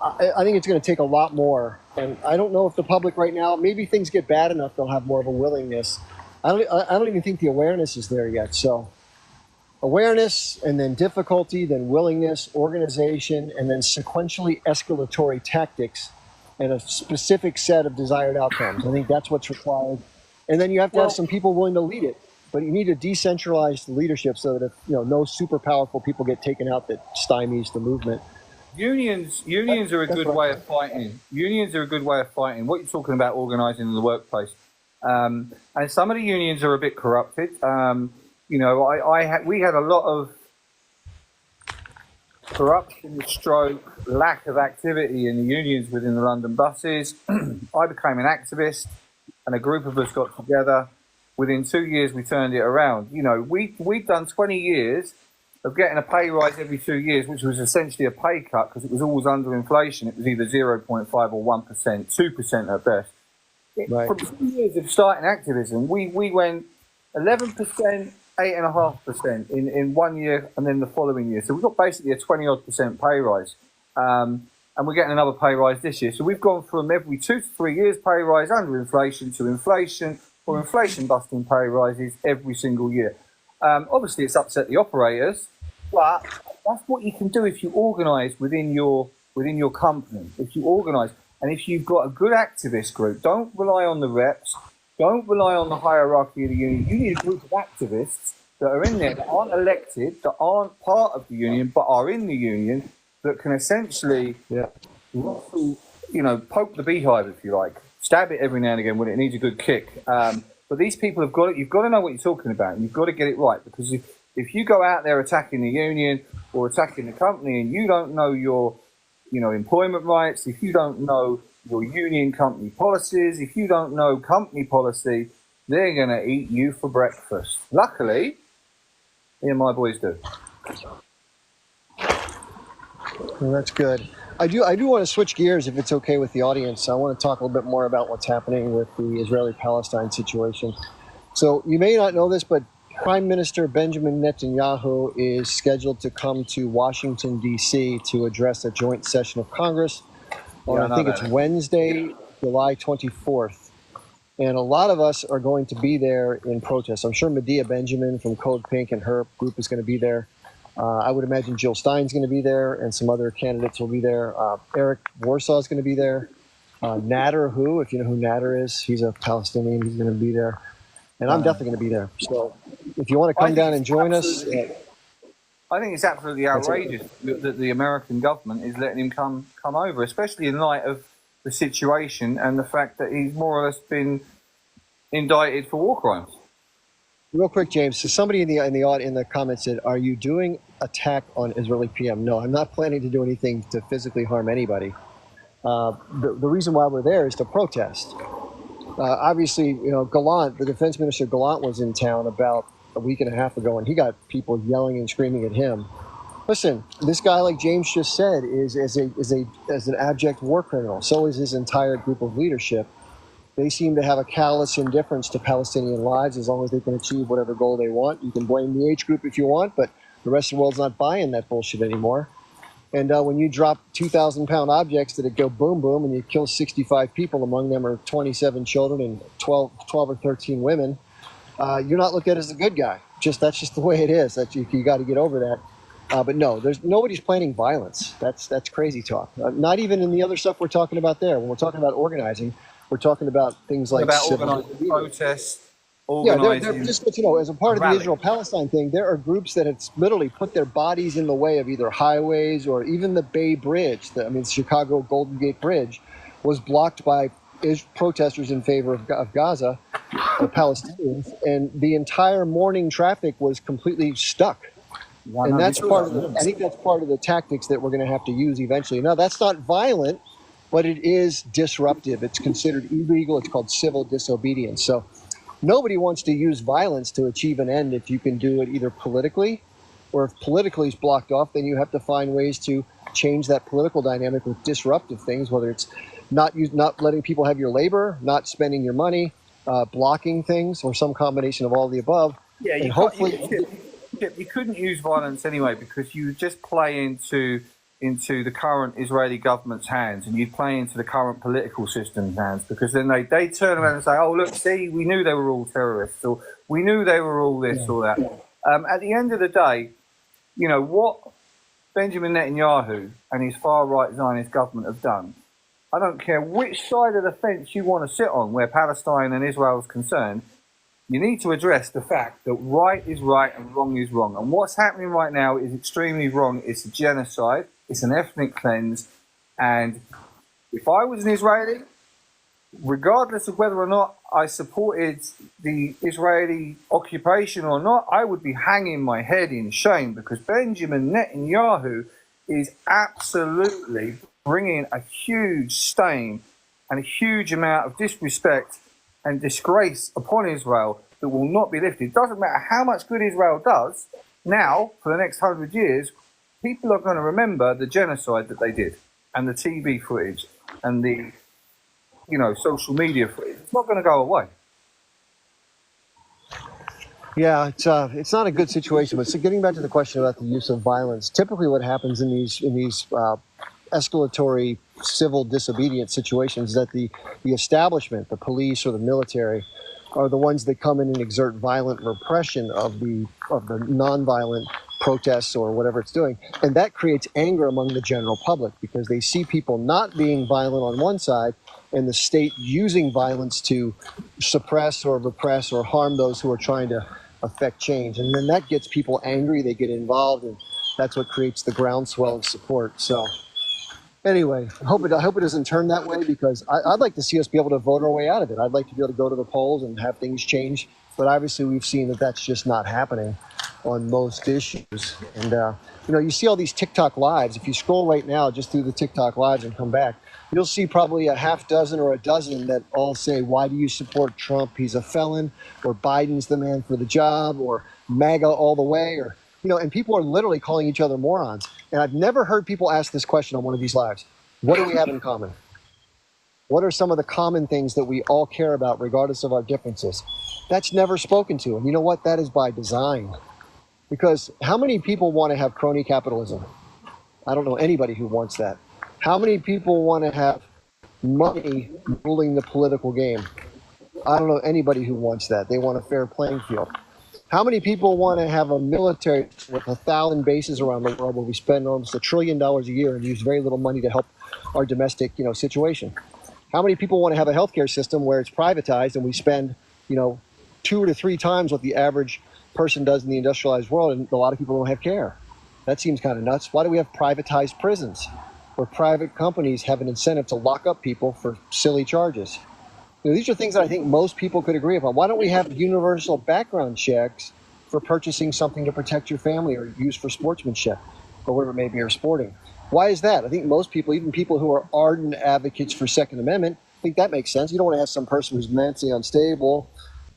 I think it's going to take a lot more. And I don't know if the public right now, maybe things get bad enough, they'll have more of a willingness. I don't even think the awareness is there yet. So awareness, and then difficulty, then willingness, organization, and then sequentially escalatory tactics and a specific set of desired outcomes. I think that's what's required. And then you have to have some people willing to lead it. But you need a decentralized leadership so that if no super powerful people get taken out, that stymies the movement. Unions are a good way of fighting. Unions are a good way of fighting. What you're talking about, organising in the workplace, and some of the unions are a bit corrupted. We had a lot of corruption, stroke, lack of activity in the unions within the London buses. I became an activist, and a group of us got together. Within 2 years, we turned it around. We'd done 20 years of getting a pay rise every 2 years, which was essentially a pay cut because it was always under inflation. It was either 0.5 or 1%, 2% at best. Right. From 2 years of starting activism, we went 11%, 8.5% in 1 year, and then the following year. So we've got basically a 20-odd% pay rise, and we're getting another pay rise this year. So we've gone from every 2 to 3 years pay rise under inflation to inflation or inflation busting pay rises every single year. Obviously, it's upset the operators, but that's what you can do if you organise within your company. If you organise, and if you've got a good activist group, don't rely on the reps. Don't rely on the hierarchy of the union. You need a group of activists that are in there, that aren't elected, that aren't part of the union, but are in the union, that can essentially, poke the beehive, if you like, stab it every now and again when it needs a good kick. But these people have got it. You've got to know what you're talking about. You've got to get it right, because if you go out there attacking the union or attacking the company and you don't know your, employment rights, if you don't know your union company policies, if you don't know company policy, they're going to eat you for breakfast. Luckily, me and my boys do. Well, that's good. I do want to switch gears if it's okay with the audience. I want to talk a little bit more about what's happening with the Israeli-Palestine situation. So you may not know this, but Prime Minister Benjamin Netanyahu is scheduled to come to Washington, D.C. to address a joint session of Congress. I think it's Wednesday, July 24th. And a lot of us are going to be there in protest. I'm sure Medea Benjamin from Code Pink and her group is going to be there. I would imagine Jill Stein's going to be there, and some other candidates will be there. Eric Warsaw is going to be there. Nader, if you know who Nader is, he's a Palestinian. He's going to be there. And I'm definitely going to be there. So if you want to come down and join us. I think it's absolutely outrageous that the American government is letting him come over, especially in light of the situation and the fact that he's more or less been indicted for war crimes. Real quick, James. So somebody in the comments said, "Are you doing attack on Israeli PM?" No, I'm not planning to do anything to physically harm anybody. The reason why we're there is to protest. Obviously, Gallant, the defense minister Gallant, was in town about a week and a half ago, and he got people yelling and screaming at him. Listen, this guy, like James just said, is an abject war criminal. So is his entire group of leadership. They seem to have a callous indifference to Palestinian lives as long as they can achieve whatever goal they want. You can blame the H group if you want, but the rest of the world's not buying that bullshit anymore. And when you drop 2,000-pound objects that go boom, boom, and you kill 65 people, among them are 27 children and 12 or 13 women, you're not looked at as a good guy. That's just the way it is. That you got to get over that. But no, nobody's planning violence. That's crazy talk. Not even in the other stuff we're talking about there. When we're talking about organizing, we're talking about things like organising protests, Yeah, they're organising just so you know, as a a part of the rally. Israel-Palestine thing, there are groups that have literally put their bodies in the way of either highways or even the Bay Bridge. I mean, the Chicago Golden Gate Bridge was blocked by protesters in favor of Gaza or Palestinians, and the entire morning traffic was completely stuck. And 100. that's part of the, I think that's part of the tactics that we're going to have to use eventually. Now, that's not violent, but it is disruptive. It's considered illegal. It's called civil disobedience. So nobody wants to use violence to achieve an end if you can do it either politically, or if politically is blocked off, then you have to find ways to change that political dynamic with disruptive things, whether it's not letting people have your labor, not spending your money, blocking things, or some combination of all the above. Yeah, And you can't. hopefully, You couldn't use violence anyway because you just play into the current Israeli government's hands, and you play into the current political system's hands, because then they turn around and say, "Oh, look, see, we knew they were all terrorists, or we knew they were all this or that." At the end of the day, you know what Benjamin Netanyahu and his far-right Zionist government have done. I don't care which side of the fence you want to sit on, where Palestine and Israel is concerned. You need to address the fact that right is right and wrong is wrong. And what's happening right now is extremely wrong. It's a genocide. It's an ethnic cleanse. And if I was an Israeli, regardless of whether or not I supported the Israeli occupation or not, I would be hanging my head in shame, because Benjamin Netanyahu is absolutely bringing a huge stain and a huge amount of disrespect and disgrace upon Israel that will not be lifted. It doesn't matter how much good Israel does, now, for the next 100 years, people are going to remember the genocide that they did, and the TV footage, and the, social media footage. It's not going to go away. yeah, it's not a good situation. But so getting back to the question about the use of violence, typically what happens in these escalatory civil disobedience situations is that the establishment, the police or the military, are the ones that come in and exert violent repression of the nonviolent protests or whatever it's doing, and that creates anger among the general public because they see people not being violent on one side and the state using violence to suppress or repress or harm those who are trying to affect change, and then that gets people angry. They get involved, and that's what creates the groundswell of support. So anyway, I hope it doesn't turn that way, because I'd like to see us be able to vote our way out of it. I'd like to be able to go to the polls and have things change. But obviously, we've seen that that's just not happening on most issues. And, you see all these TikTok lives. If you scroll right now just through the TikTok lives and come back, you'll see probably a half dozen or a dozen that all say, why do you support Trump? He's a felon, or Biden's the man for the job, or MAGA all the way, or and people are literally calling each other morons. And I've never heard people ask this question on one of these lives. What do we have in common? What are some of the common things that we all care about, regardless of our differences? That's never spoken to. And you know what? That is by design. Because how many people want to have crony capitalism? I don't know anybody who wants that. How many people want to have money ruling the political game? I don't know anybody who wants that. They want a fair playing field. How many people want to have a military with 1,000 bases around the world where we spend almost $1 trillion a year and use very little money to help our domestic, situation? How many people want to have a healthcare system where it's privatized and we spend, 2 to 3 times what the average person does in the industrialized world, and a lot of people don't have care? That seems kind of nuts. Why do we have privatized prisons where private companies have an incentive to lock up people for silly charges? These are things that I think most people could agree upon. Why don't we have universal background checks for purchasing something to protect your family or use for sportsmanship or whatever it may be, or sporting? Why is that? I think most people, even people who are ardent advocates for Second Amendment, think that makes sense. You don't want to have some person who's mentally unstable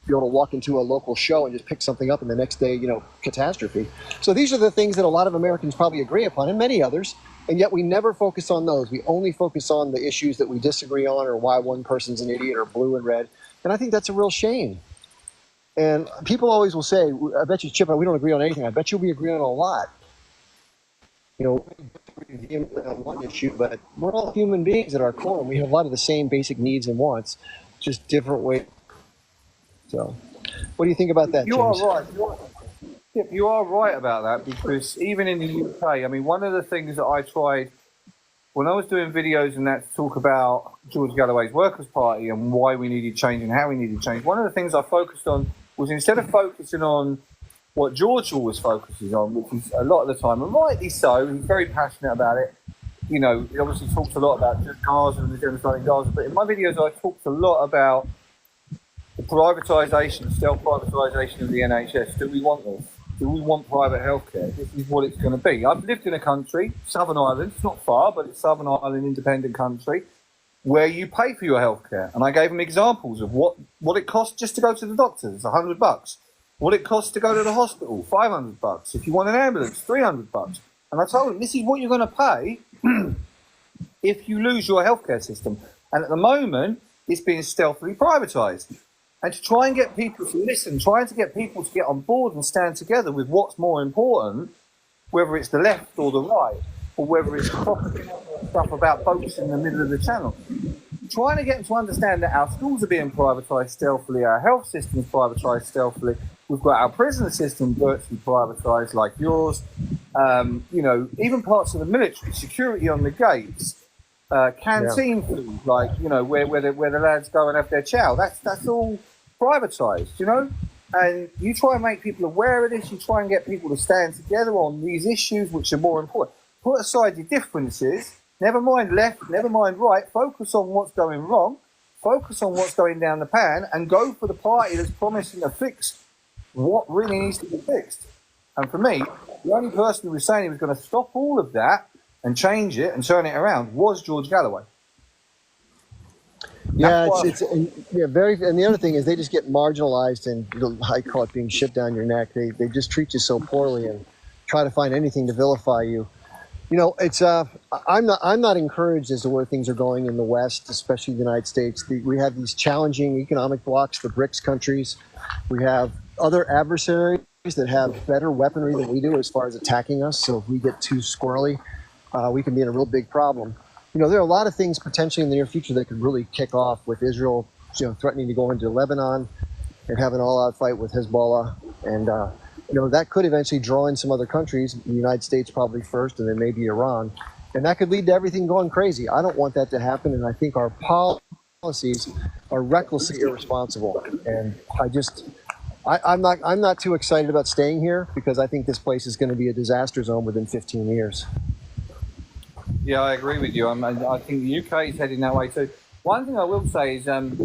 be able to walk into a local show and just pick something up and the next day, catastrophe. So these are the things that a lot of Americans probably agree upon, and many others. And yet we never focus on those. We only focus on the issues that we disagree on, or why one person's an idiot, or blue and red. And I think that's a real shame. And people always will say, I bet you, Chip, we don't agree on anything. I bet you we agree on a lot. On one issue, but we're all human beings at our core, and we have a lot of the same basic needs and wants, just different ways. So what do you think about that, You James? are right. You are right about that, because even in the UK, one of the things that I tried when I was doing videos and that to talk about George Galloway's Workers' Party and why we needed change and how we needed change, one of the things I focused on was instead of focusing on what George always focuses on, which is a lot of the time, and rightly so, he's very passionate about it. You know, he obviously talks a lot about Gaza and the genocide in Gaza, but in my videos I talked a lot about the privatisation, stealth privatisation of the NHS. Do we want this? Do we want private healthcare? This is what it's going to be. I've lived in a country, Southern Ireland, it's not far, but it's Southern Ireland, independent country, where you pay for your healthcare. And I gave them examples of what it costs just to go to the doctors, $100. What it costs to go to the hospital, $500. If you want an ambulance, $300. And I told them, this is what you're going to pay if you lose your healthcare system. And at the moment, it's being stealthily privatised. And to try and get people to listen, trying to get people to get on board and stand together with what's more important, whether it's the left or the right, or whether it's propaganda stuff about boats in the middle of the channel. Trying to get them to understand that our schools are being privatised stealthily, our health system is privatised stealthily, we've got our prison system virtually privatised like yours, you know, even parts of the military, security on the gates, canteen food, like, you know, where the lads go and have their chow, that's all privatised, you know? And you try and make people aware of this, you try and get people to stand together on these issues which are more important. Put aside your differences, never mind left, never mind right, focus on what's going wrong, focus on what's going down the pan, and go for the party that's promising to fix what really needs to be fixed. And for me, the only person who was saying he was going to stop all of that and change it and turn it around was George Galloway. Yeah, yeah, very. And the other thing is they just get marginalized, and I call it being shit down your neck. They just treat you so poorly and try to find anything to vilify you. You know, it's I'm not encouraged as to where things are going in the West, especially the United States. We have these challenging economic blocks, the BRICS countries. We have other adversaries that have better weaponry than we do as far as attacking us. So if we get too squirrely, we can be in a real big problem. You know, there are a lot of things potentially in the near future that could really kick off with Israel, you know, threatening to go into Lebanon and have an all-out fight with Hezbollah. And, you know, that could eventually draw in some other countries, the United States probably first, and then maybe Iran. And that could lead to everything going crazy. I don't want that to happen, and I think our policies are recklessly irresponsible. And I'm not too excited about staying here because I think this place is going to be a disaster zone within 15 years. Yeah, I agree with you. I think the UK is heading that way too. One thing I will say is the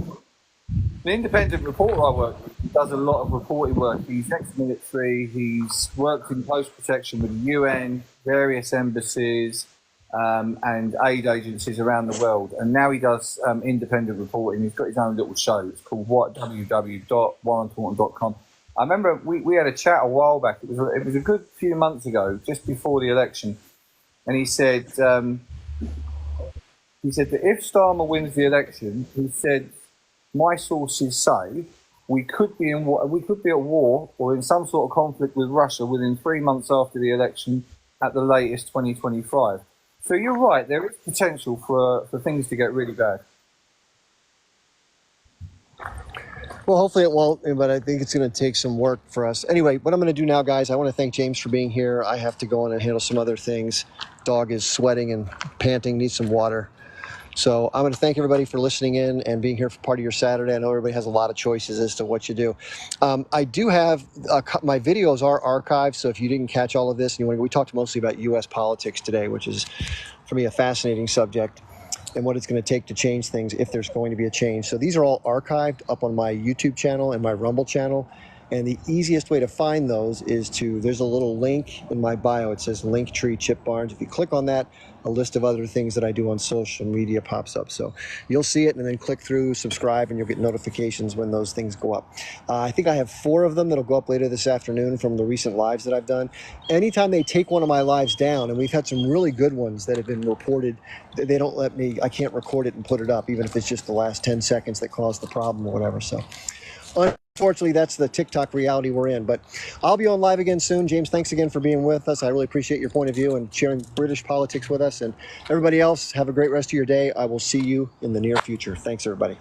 independent reporter I work with does a lot of reporting work. He's ex-military. He's worked in post protection with the UN, various embassies, and aid agencies around the world. And now he does independent reporting. He's got his own little show. It's called www.warrenthornton.com. I remember we had a chat a while back. It was a good few months ago, just before the election. And he said that if Starmer wins the election, he said, my sources say we could be at war or in some sort of conflict with Russia within 3 months after the election, at the latest 2025. So you're right, there is potential for things to get really bad. Well, hopefully it won't, but I think it's going to take some work for us. Anyway, what I'm going to do now, guys, I want to thank James for being here. I have to go in and handle some other things. Dog is sweating and panting, needs some water. So I'm going to thank everybody for listening in and being here for part of your Saturday. I know everybody has a lot of choices as to what you do. I do have, my videos are archived, so if you didn't catch all of this, and we talked mostly about U.S. politics today, which is, for me, a fascinating subject, and what it's going to take to change things if there's going to be a change. So these are all archived up on my YouTube channel and my Rumble channel. And the easiest way to find those is there's a little link in my bio. It says Linktree Chip Barnes. If you click on that, a list of other things that I do on social media pops up. So you'll see it and then click through, subscribe, and you'll get notifications when those things go up. I think I have 4 of them that'll go up later this afternoon from the recent lives that I've done. Anytime they take one of my lives down, and we've had some really good ones that have been reported, they don't let me, I can't record it and put it up, even if it's just the last 10 seconds that caused the problem or whatever. So unfortunately, that's the TikTok reality we're in. But I'll be on live again soon. James, thanks again for being with us. I really appreciate your point of view and sharing British politics with us. And everybody else, have a great rest of your day. I will see you in the near future. Thanks, everybody.